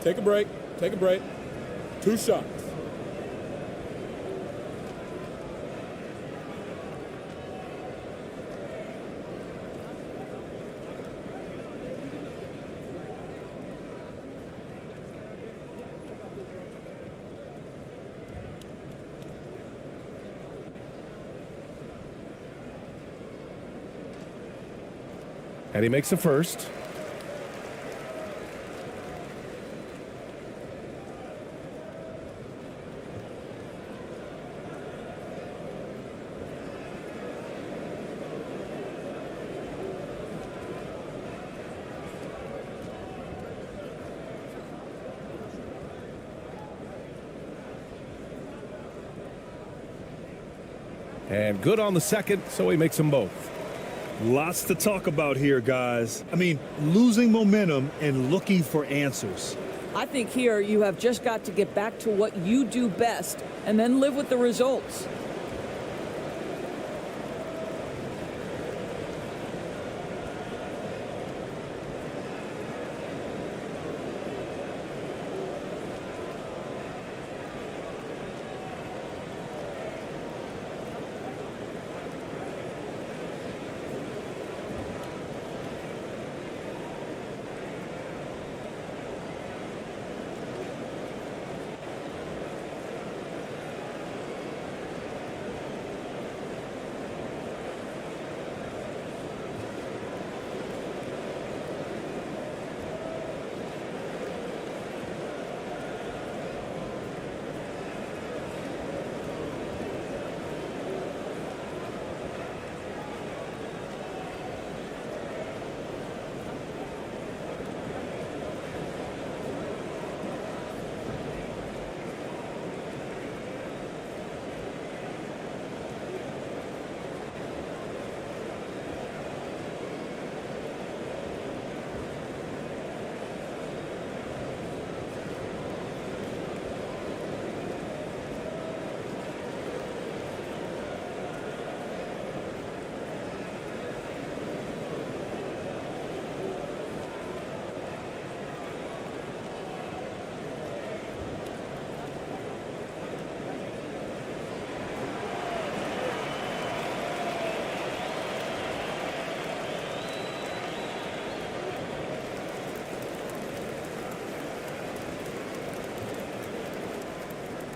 Take a break. Take a break. 2 shots. And he makes the first. And good on the second, so he makes them both. Lots to talk about here, guys. I mean, losing momentum and looking for answers. I think here you have just got to get back to what you do best and then live with the results.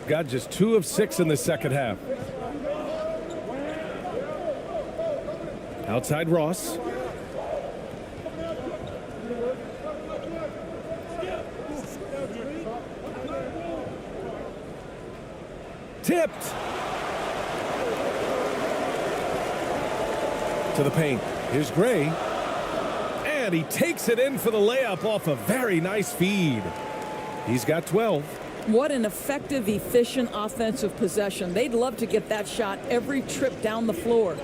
Got just 2 of 6 in the second half. Outside Ross. Tipped. To the paint. Here's Gray. And he takes it in for the layup off a very nice feed. He's got 12. What an effective, efficient offensive possession. They'd love to get that shot every trip down the floor.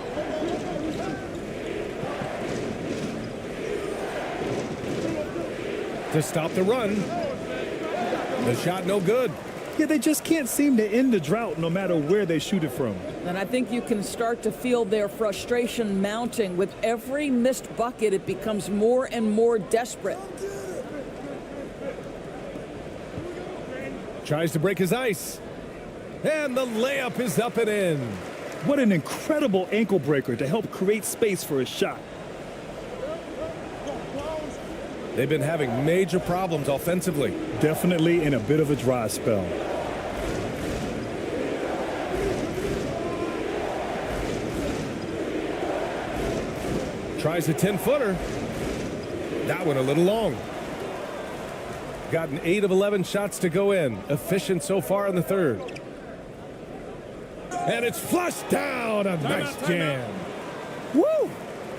To stop the run. The shot no good. Yeah, they just can't seem to end the drought no matter where they shoot it from. And I think you can start to feel their frustration mounting. With every missed bucket, it becomes more and more desperate. Tries to break his ice. And the layup is up and in. What an incredible ankle breaker to help create space for a shot. They've been having major problems offensively. Definitely in a bit of a dry spell. Tries a 10-footer. That one a little long. Gotten 8 of 11 shots to go in. Efficient so far in the third. And it's flushed down. A nice jam. Woo!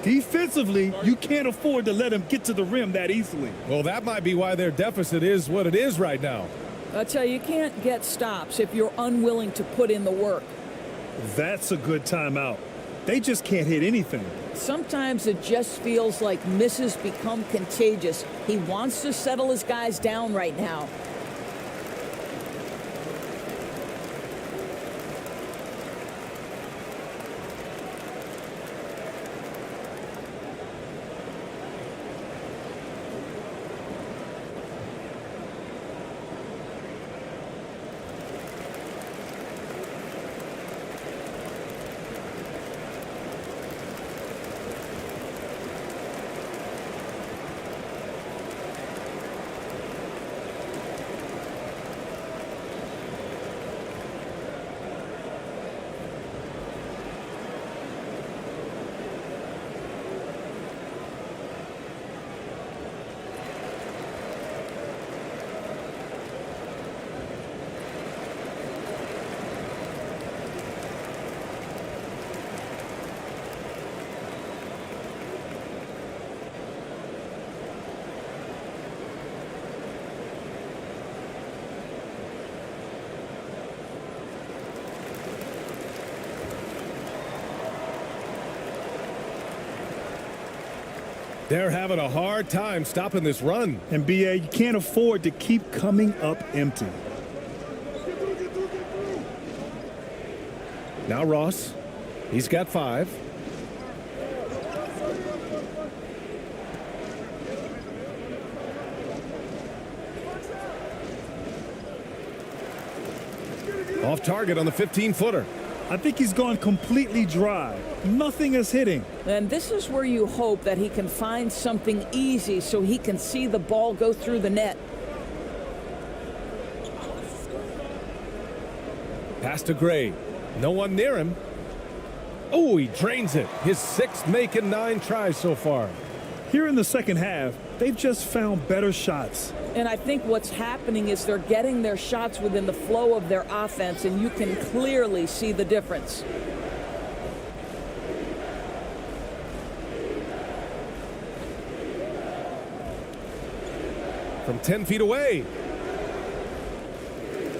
Defensively, you can't afford to let him get to the rim that easily. Well, that might be why their deficit is what it is right now. I tell you, you can't get stops if you're unwilling to put in the work. That's a good timeout. They just can't hit anything. Sometimes it just feels like misses become contagious. He wants to settle his guys down right now. They're having a hard time stopping this run. And BA, you can't afford to keep coming up empty. Now Ross. He's got 5. Off target on the 15-footer. I think he's gone completely dry. Nothing is hitting. And this is where you hope that he can find something easy so he can see the ball go through the net. Pass to Gray. No one near him. Oh, he drains it. His 6th make in 9 tries so far. Here in the second half, they've just found better shots. And I think what's happening is they're getting their shots within the flow of their offense, and you can clearly see the difference. From 10 feet away.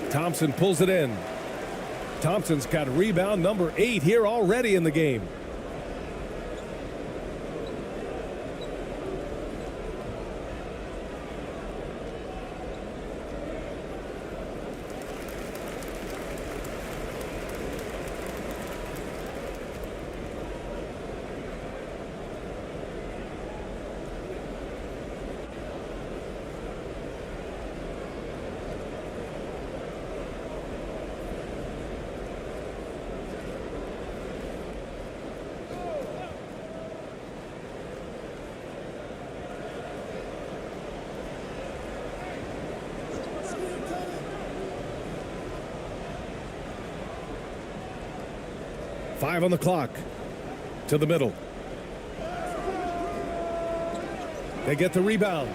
Thompson pulls it in. Thompson's got rebound number 8 here already in the game. 5 on the clock. To the middle. They get the rebound.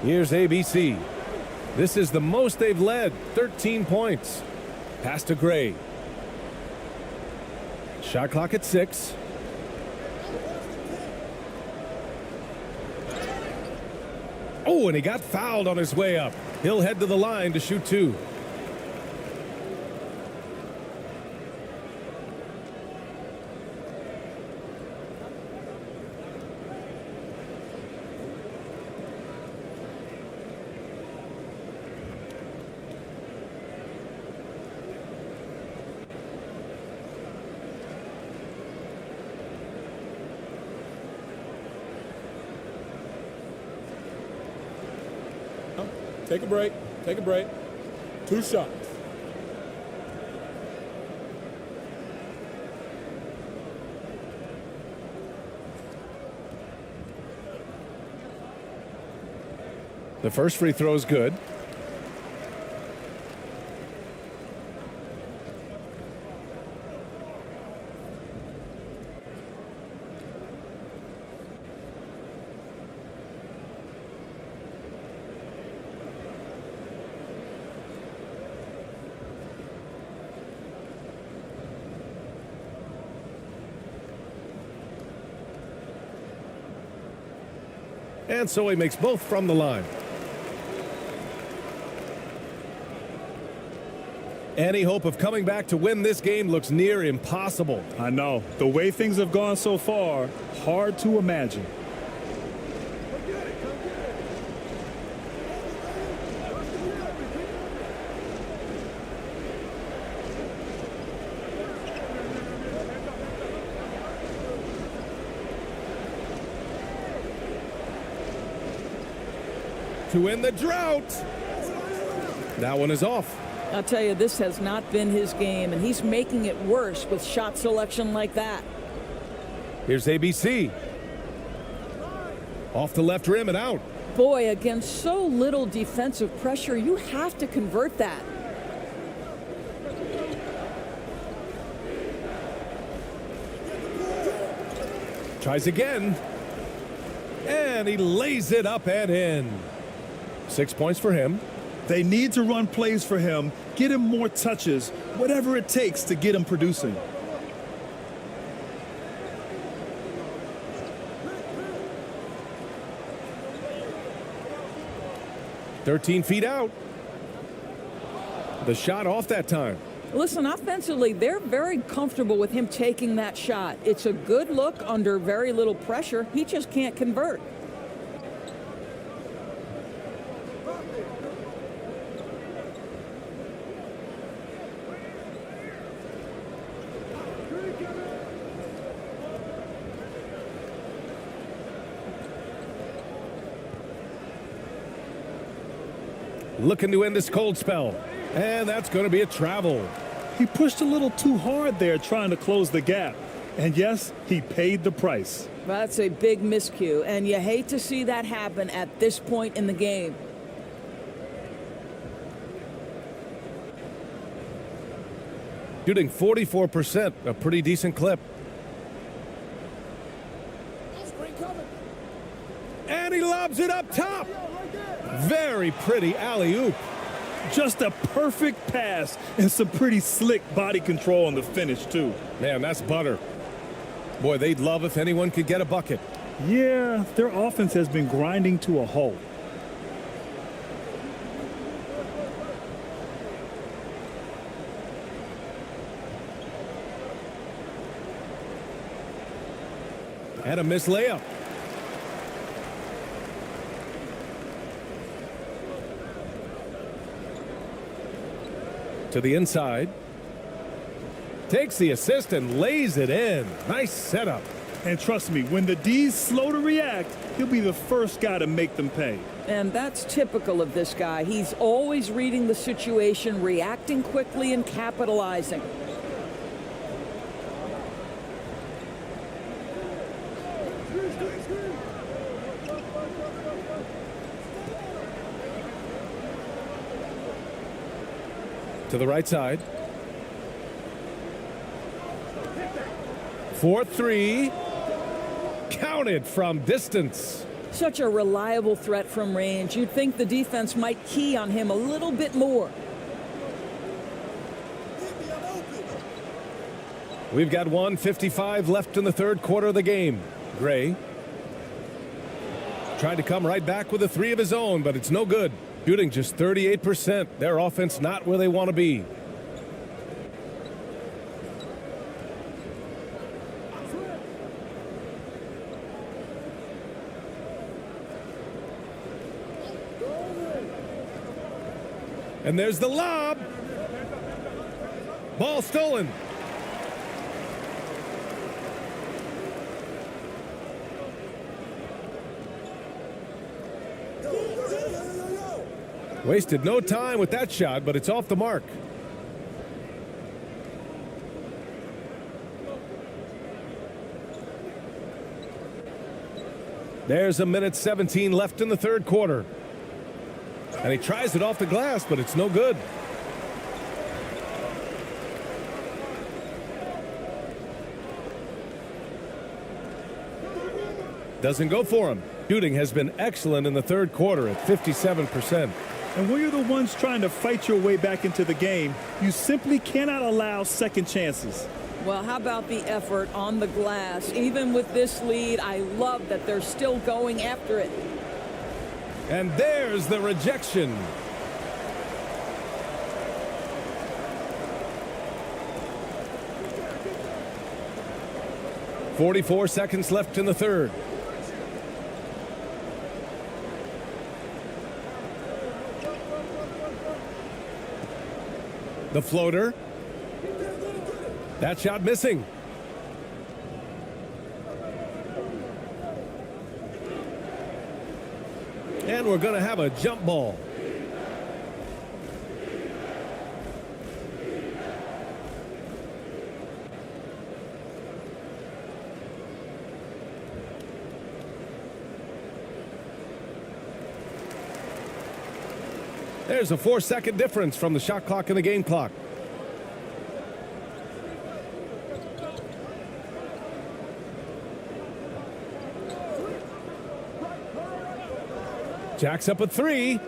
Here's ABC. This is the most they've led, 13 points. Pass to Gray. Shot clock at 6. Oh, and he got fouled on his way up. He'll head to the line to shoot 2. Take a break. Take a break. 2 shots. The first free throw is good. And so he makes both from the line. Any hope of coming back to win this game looks near impossible. I know. The way things have gone so far, hard to imagine. To end the drought. That one is off. I'll tell you, this has not been his game, and he's making it worse with shot selection like that. Here's ABC. Off the left rim and out. Boy, against so little defensive pressure, you have to convert that. Tries again. And he lays it up and in. 6 points for him. They need to run plays for him, get him more touches, whatever it takes to get him producing. "13 feet out." The shot off that time. Listen, offensively, they're very comfortable with him taking that shot. It's a good look under very little pressure. He just can't convert. Looking to end this cold spell. And that's going to be a travel. He pushed a little too hard there trying to close the gap. And yes, he paid the price. That's a big miscue, and you hate to see that happen at this point in the game. Shooting 44%, a pretty decent clip. And he lobs it up top. Very pretty alley-oop. Just a perfect pass and some pretty slick body control on the finish, too. Man, that's butter. Boy, they'd love if anyone could get a bucket. Yeah, their offense has been grinding to a halt. And a missed layup. To the inside. Takes the assist and lays it in. Nice setup. And trust me, when the D's slow to react, he'll be the first guy to make them pay. And that's typical of this guy. He's always reading the situation, reacting quickly and capitalizing. To the right side. 4-3. Counted from distance. Such a reliable threat from range. You'd think the defense might key on him a little bit more. We've got 1:55 left in the third quarter of the game. Gray tried to come right back with a three of his own, but it's no good. Shooting just 38%. Their offense not where they want to be. And there's the lob. Ball stolen. Wasted no time with that shot, but it's off the mark. There's a minute 17 left in the third quarter. And he tries it off the glass, but it's no good. Doesn't go for him. Shooting has been excellent in the third quarter at 57%. And when you're the ones trying to fight your way back into the game, you simply cannot allow second chances. Well, how about the effort on the glass? Even with this lead, I love that they're still going after it. And there's the rejection. .44 seconds left in the third. The floater. That shot missing. And we're going to have a jump ball. There's a 4-second difference from the shot clock and the game clock. Jacks up a three.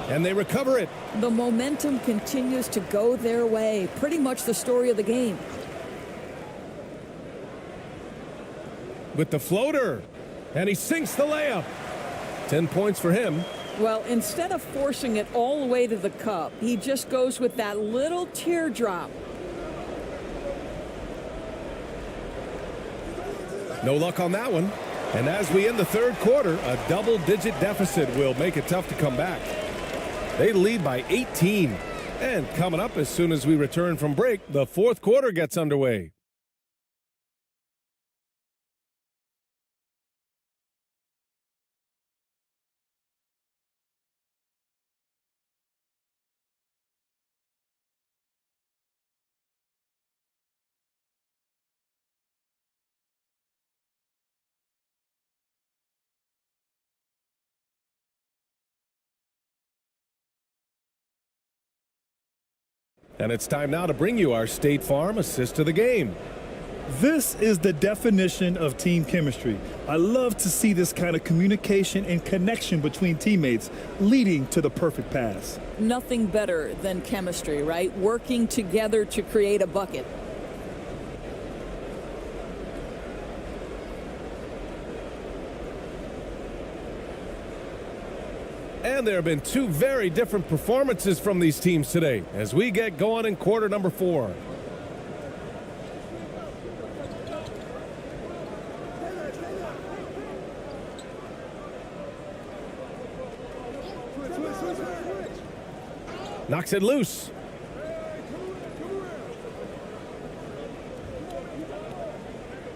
And they recover it. The momentum continues to go their way. Pretty much the story of the game. With the floater. And he sinks the layup. 10 points for him. Well, instead of forcing it all the way to the cup, he just goes with that little teardrop. No luck on that one. And as we end the third quarter, a double-digit deficit will make it tough to come back. They lead by 18. And coming up as soon as we return from break, the fourth quarter gets underway. And it's time now to bring you our State Farm assist of the game. This is the definition of team chemistry. I love to see this kind of communication and connection between teammates leading to the perfect pass. Nothing better than chemistry, right? Working together to create a bucket. And there have been two very different performances from these teams today as we get going in quarter number 4. Knocks it loose.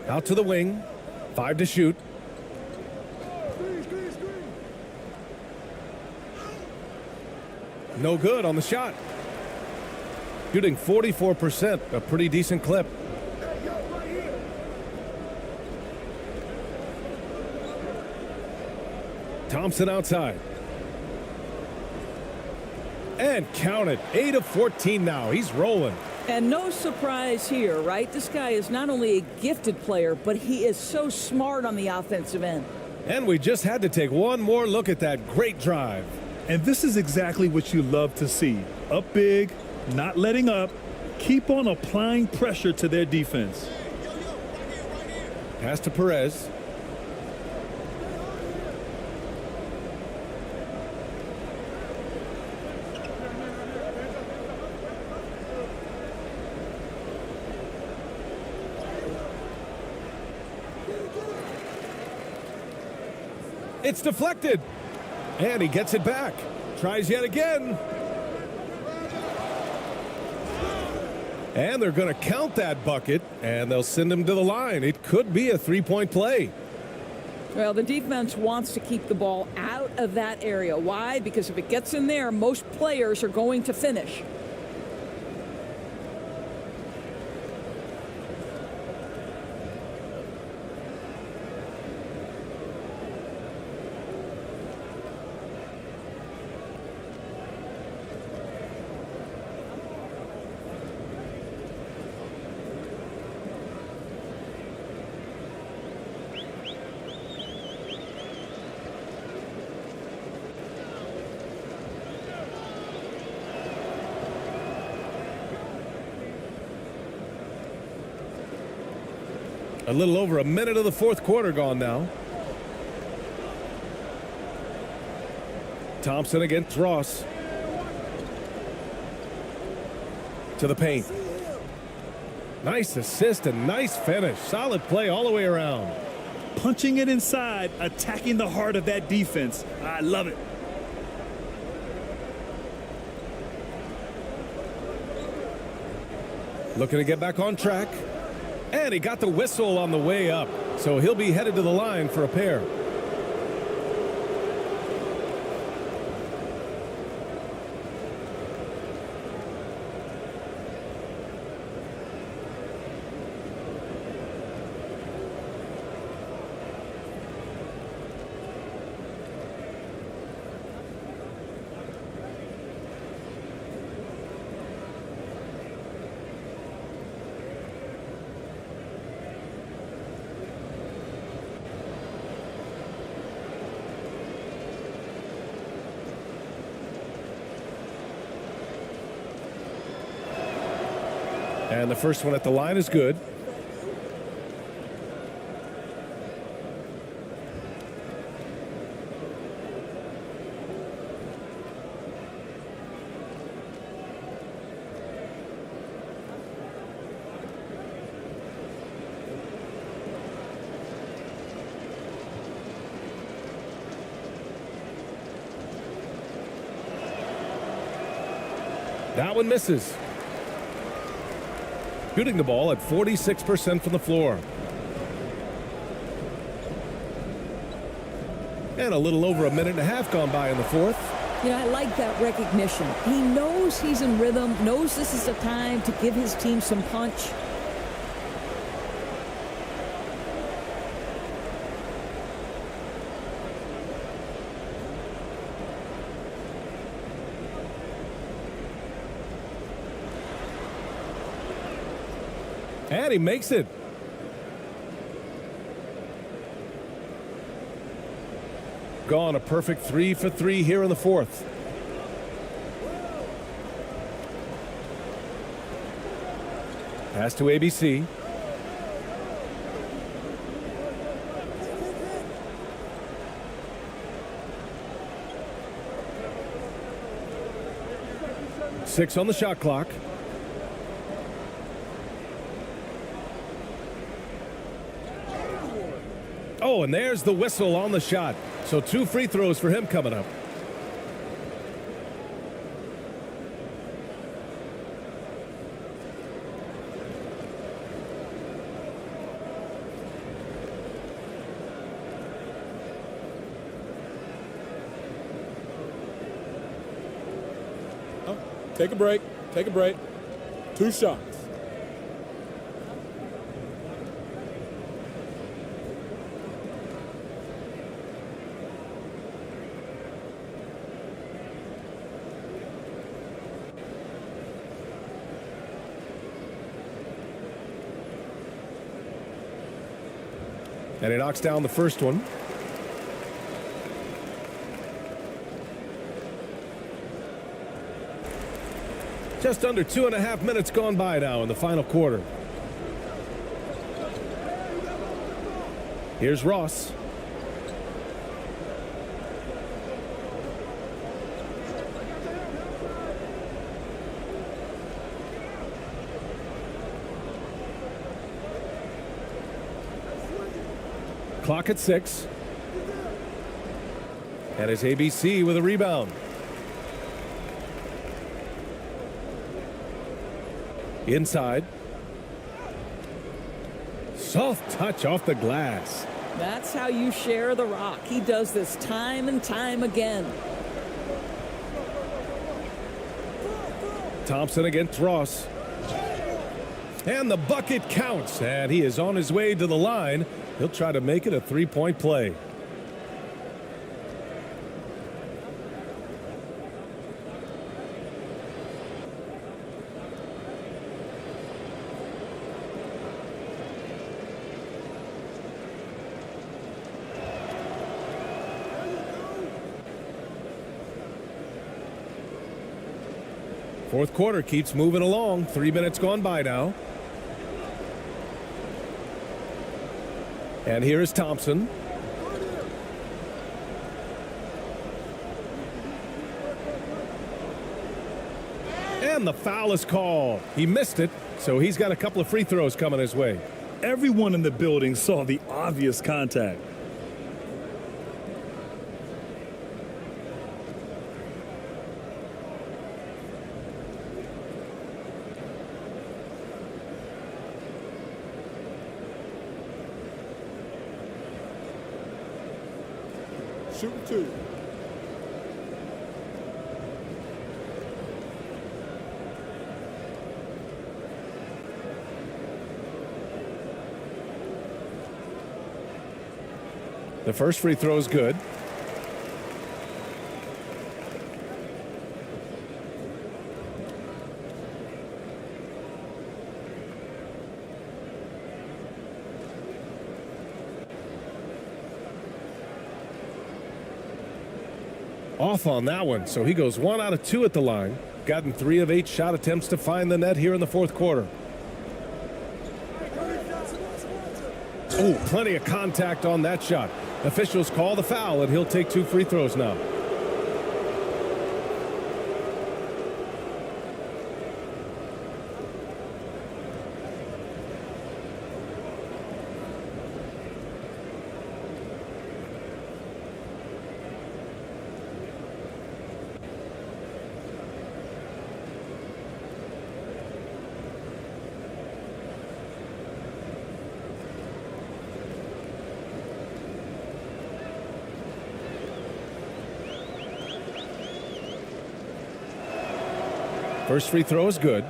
Out to the wing. 5 to shoot. No good on the shot. Shooting 44%, a pretty decent clip. Thompson outside. And count it. 8 of 14 now. He's rolling. And no surprise here, right? This guy is not only a gifted player, but he is so smart on the offensive end. And we just had to take one more look at that great drive. And this is exactly what you love to see. Up big, not letting up, keep on applying pressure to their defense. Pass to Perez. It's deflected. And he gets it back. Tries yet again. And they're going to count that bucket, and they'll send him to the line. It could be a three-point play. Well, the defense wants to keep the ball out of that area. Why? Because if it gets in there, most players are going to finish. A little over a minute of the fourth quarter gone now. Thompson against Ross. To the paint. Nice assist and nice finish. Solid play all the way around. Punching it inside, attacking the heart of that defense. I love it. Looking to get back on track. And he got the whistle on the way up. So he'll be headed to the line for a pair. And the first one at the line is good. That one misses. Shooting the ball at 46% from the floor. And a little over a minute and a half gone by in the fourth. You know, I like that recognition. He knows he's in rhythm, knows this is the time to give his team some punch. And he makes it. Gone a perfect 3 for 3 here in the fourth. Pass to ABC. Six on the shot clock. Oh, and there's the whistle on the shot. So 2 free throws for him coming up. Take a break. Take a break. 2 shots. And he knocks down the first one. Just under 2.5 minutes gone by now in the final quarter. Here's Ross. Clock at 6. And it's ABC with a rebound. Inside. Soft touch off the glass. That's how you share the rock. He does this time and time again. Thompson against Ross. And the bucket counts. And he is on his way to the line. He'll try to make it a 3-point play. Fourth quarter keeps moving along. 3 minutes gone by now. And here is Thompson. And the foul is called. He missed it, so he's got a couple of free throws coming his way. Everyone in the building saw the obvious contact. Shoot 2. The first free throw is good. Off on that one, so he goes 1 out of 2 at the line. Gotten 3 of 8 shot attempts to find the net here in the fourth quarter. Oh, plenty of contact on that shot. Officials call the foul, and he'll take 2 free throws now. First free throw is good.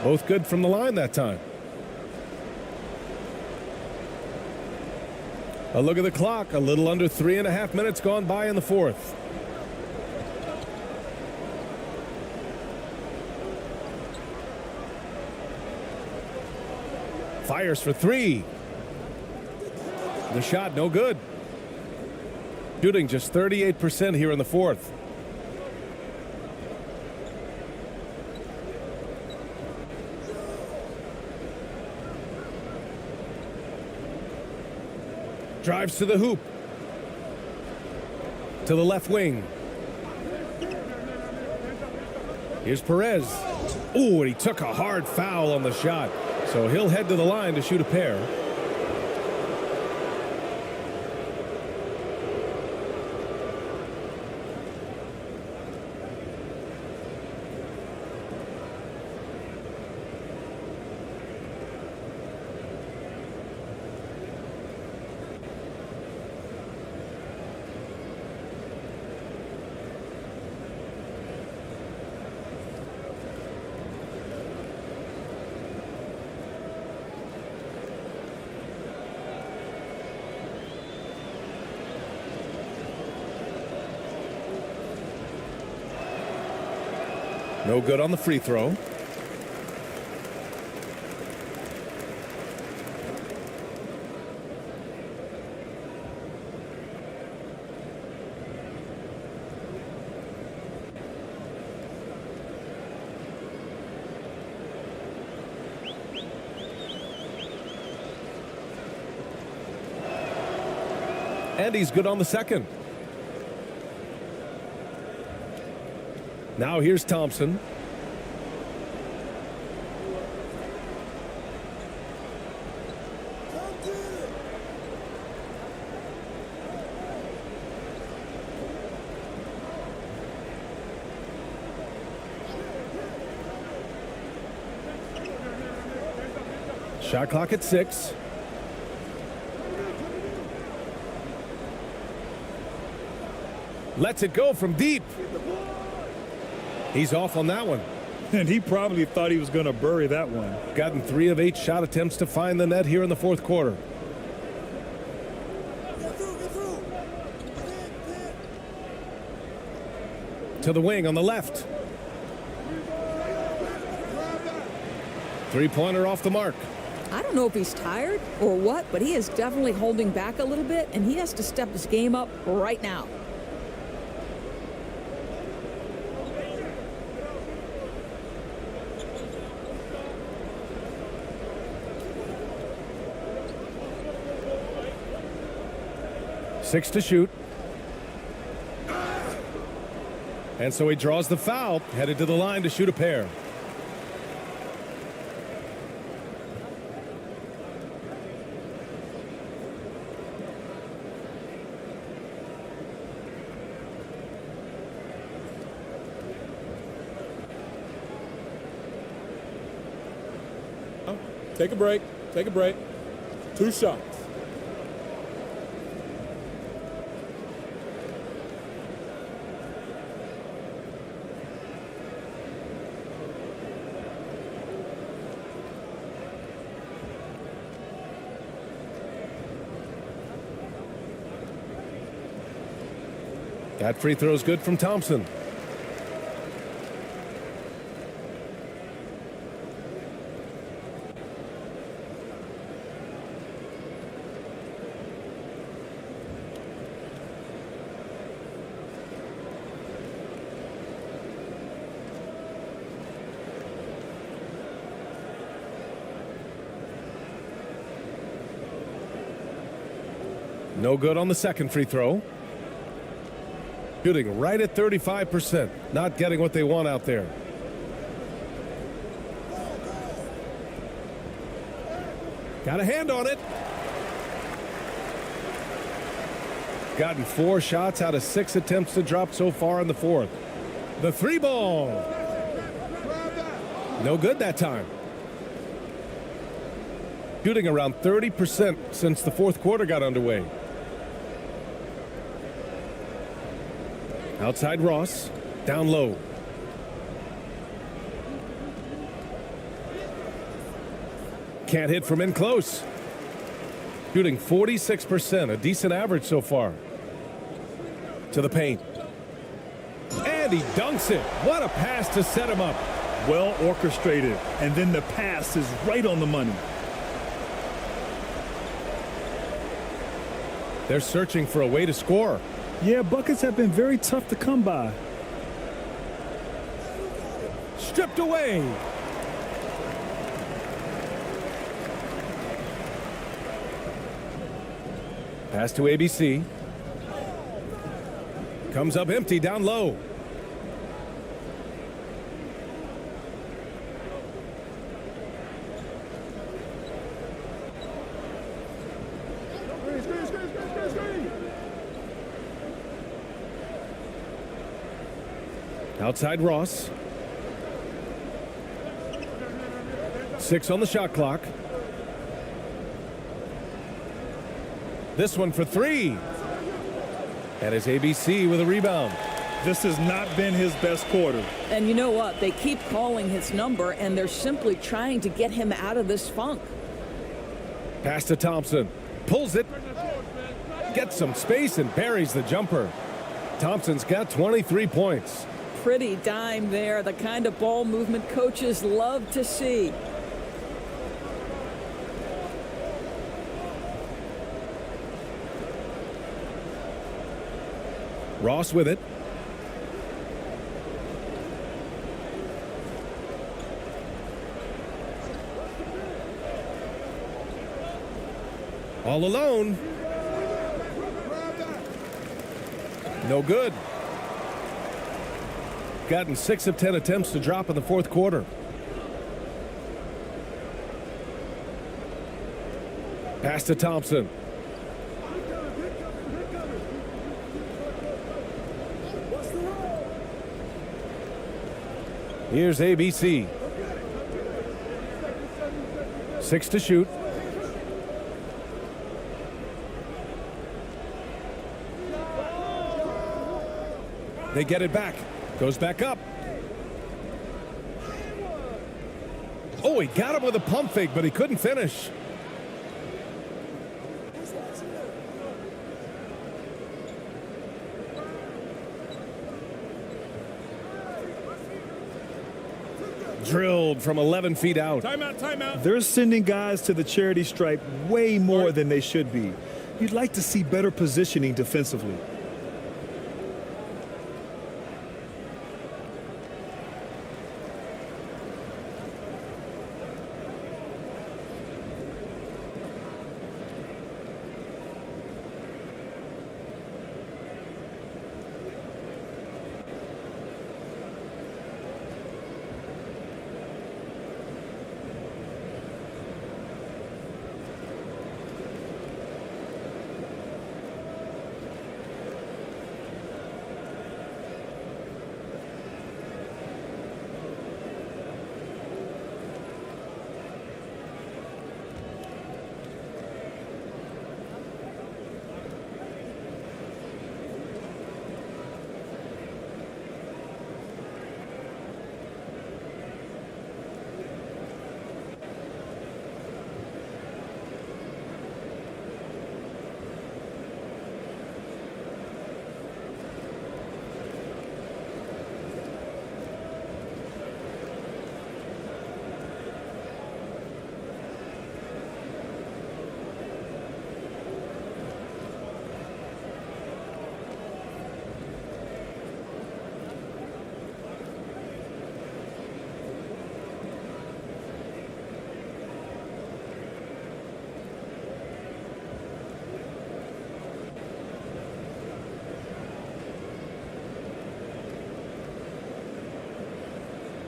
Both good from the line that time. A look at the clock. A little under 3.5 minutes gone by in the fourth. Fires for 3. The shot no good. Shooting just 38% here in the fourth. Drives to the hoop. To the left wing. Here's Perez. Oh, and he took a hard foul on the shot. So he'll head to the line to shoot a pair. No good on the free throw. And he's good on the second. Now here's Thompson. Shot clock at 6. Lets it go from deep. He's off on that one. And he probably thought he was going to bury that one. Gotten 3 of 8 shot attempts to find the net here in the fourth quarter. To the wing on the left. Three-pointer off the mark. I don't know if he's tired or what, but he is definitely holding back a little bit, and he has to step his game up right now. Six to shoot. And so he draws the foul, headed to the line to shoot a pair. Take a break. Take a break. 2 shots. That free throw is good from Thompson. No good on the second free throw. Shooting right at 35%. Not getting what they want out there. Got a hand on it. Gotten 4 shots out of 6 attempts to drop so far in the fourth. The 3 ball. No good that time. Shooting around 30% since the fourth quarter got underway. Outside Ross, down low. Can't hit from in close. Shooting 46%, a decent average so far. To the paint. And he dunks it. What a pass to set him up. Well orchestrated, and then the pass is right on the money. They're searching for a way to score. Yeah, buckets have been very tough to come by. Stripped away. Pass to ABC. Comes up empty down low. Outside Ross. 6 on the shot clock. This one for 3. And it's ABC with a rebound. This has not been his best quarter. And you know what? They keep calling his number, and they're simply trying to get him out of this funk. Pass to Thompson. Pulls it. Gets some space and buries the jumper. Thompson's got 23 points. pretty dime there, the kind of ball movement coaches love to see. Ross with it. All alone. No good. Gotten 6 of 10 attempts to drop in the fourth quarter. Pass to Thompson. Here's ABC. 6 to shoot. They get it back. Goes back up. Oh, he got him with a pump fake, but he couldn't finish. Drilled from 11 feet out. Timeout, timeout. They're sending guys to the charity stripe way more than they should be. You'd like to see better positioning defensively.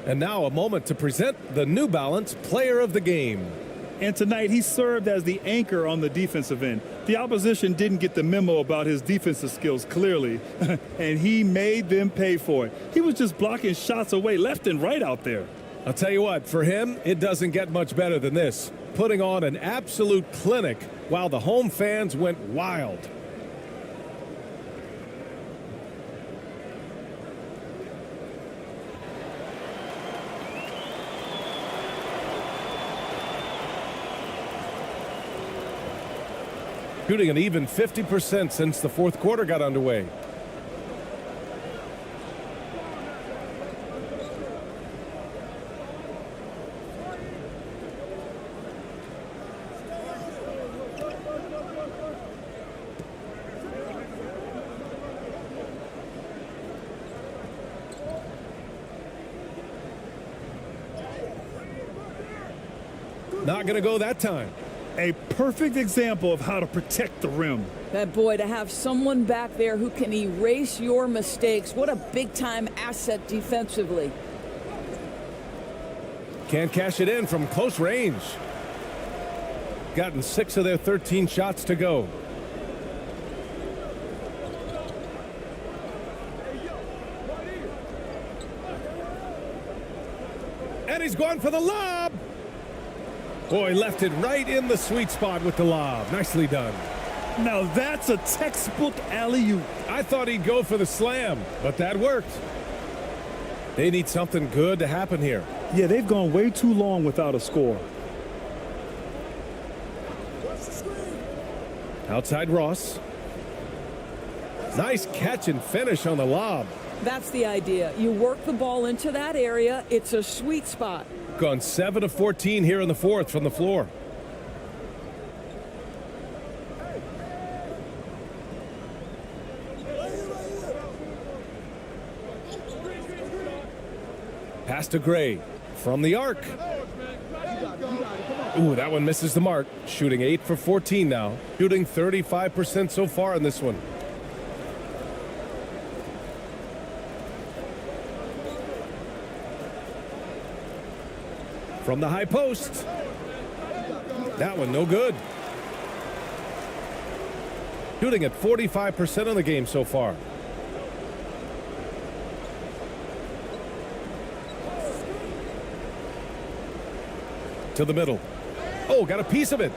And now a moment to present the New Balance Player of the Game. And tonight he served as the anchor on the defensive end. The opposition didn't get the memo about his defensive skills clearly, and he made them pay for it. He was just blocking shots away left and right out there. I'll tell you what, for him, it doesn't get much better than this. Putting on an absolute clinic while the home fans went wild. Shooting an even 50% since the fourth quarter got underway. Not going to go that time. A perfect example of how to protect the rim. That boy, to have someone back there who can erase your mistakes, what a big-time asset defensively. Can't cash it in from close range. Gotten 6 of their 13 shots to go. And he's going for the lob. Boy, left it right in the sweet spot with the lob. Nicely done. Now that's a textbook alley-oop. I thought he'd go for the slam, but that worked. They need something good to happen here. Yeah, they've gone way too long without a score. Outside Ross. Nice catch and finish on the lob. That's the idea. You work the ball into that area. It's a sweet spot. Gone 7 of 14 here in the fourth from the floor. Pass to Gray from the arc. Ooh, that one misses the mark. Shooting 8 for 14 now. Shooting 35% so far in this one. From the high post. That one no good. Shooting at 45% of the game so far. To the middle. Oh, got a piece of it.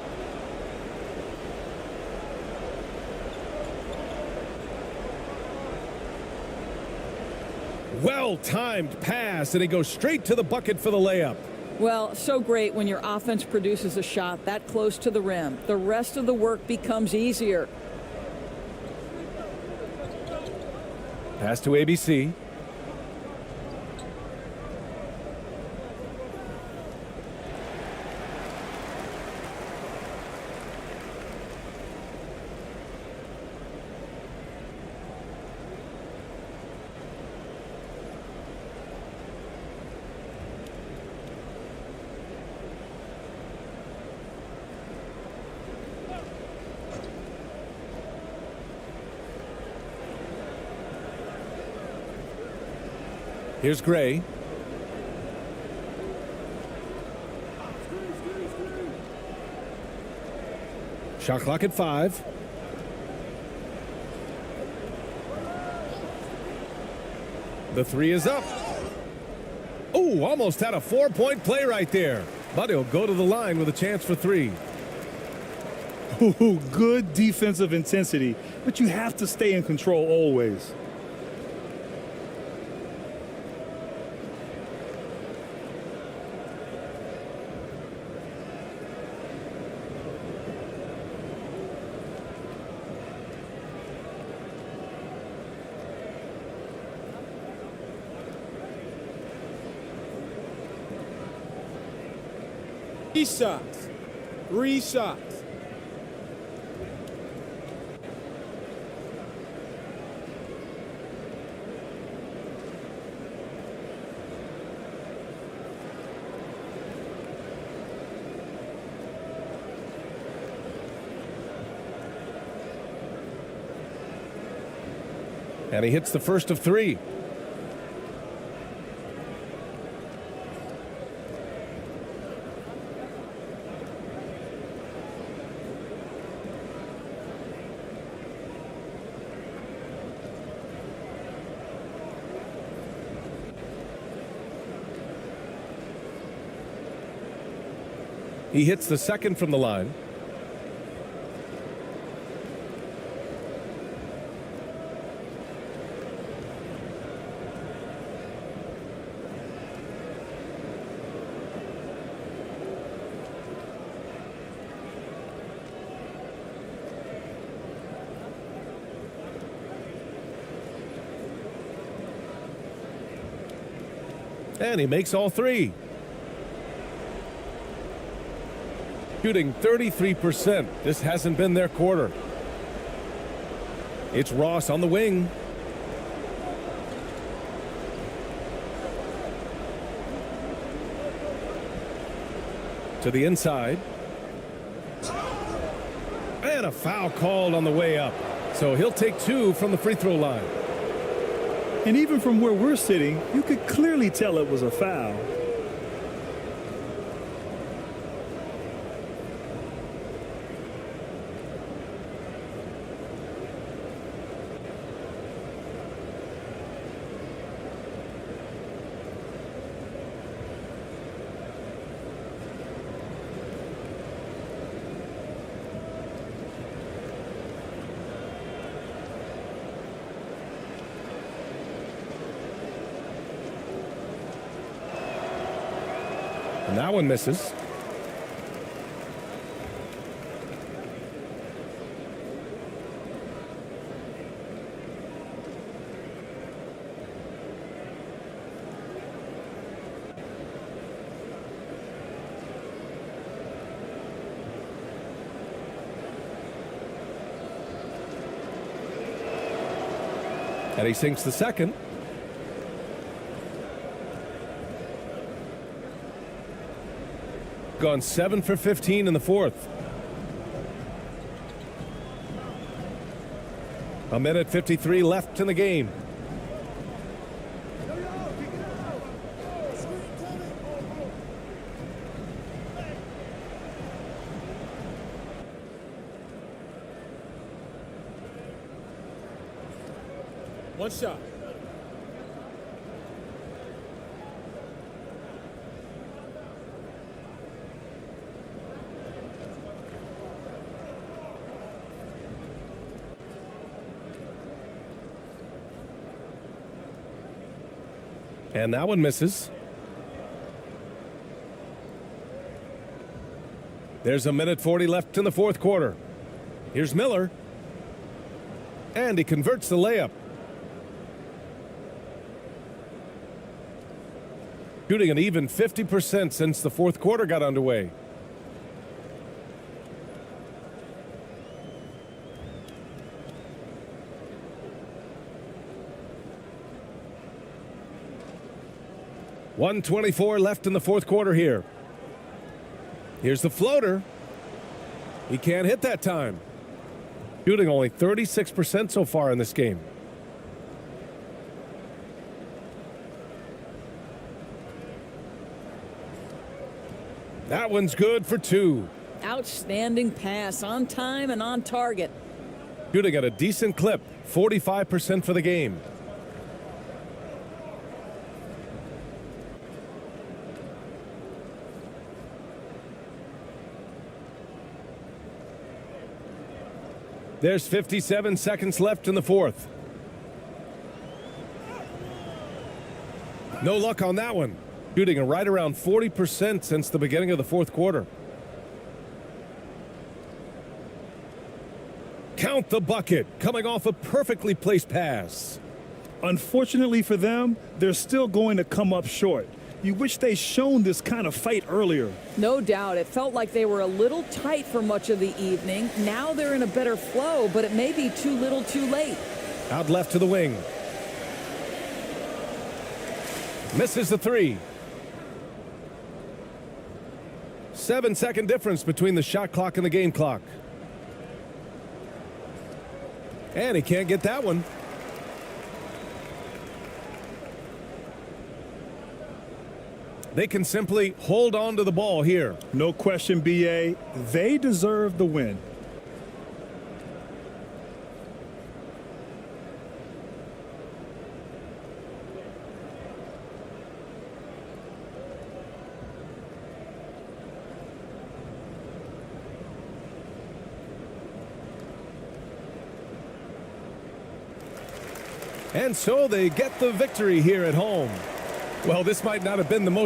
Well-timed pass, and he goes straight to the bucket for the layup. Well, so great when your offense produces a shot that close to the rim. The rest of the work becomes easier. Pass to ABC. Here's Gray. Shot clock at 5. The 3 is up. Oh, almost had a 4-point play right there. But he'll go to the line with a chance for 3. Ooh, good defensive intensity, but you have to stay in control always. Shots. 3 shots. And he hits the first of 3. He hits the second from the line. And he makes all 3. Shooting 33%. This hasn't been their quarter. It's Ross on the wing. To the inside. And a foul called on the way up. So he'll take 2 from the free throw line. And even from where we're sitting, you could clearly tell it was a foul. And that one misses. And he sinks the second. Gone 7 for 15 in the fourth. A minute 53 left in the game. One shot. And that one misses. There's a minute 40 left in the fourth quarter. Here's Miller. And he converts the layup. Shooting an even 50% since the fourth quarter got underway. .124 left in the fourth quarter here. Here's the floater. He can't hit that time. Shooting only 36% so far in this game. That one's good for two. Outstanding pass, on time and on target. Shooting at a decent clip, 45% for the game. There's 57 seconds left in the fourth. No luck on that one. Shooting a right around 40% since the beginning of the fourth quarter. Count the bucket, coming off a perfectly placed pass. Unfortunately for them, they're still going to come up short. You wish they'd shown this kind of fight earlier. No doubt. It felt like they were a little tight for much of the evening. Now they're in a better flow, but it may be too little too late. Out left to the wing. Misses the three. 7-second difference between the shot clock and the game clock. And he can't get that one. They can simply hold on to the ball here. No question, BA. They deserve the win. And so they get the victory here at home. Well, this might not have been the most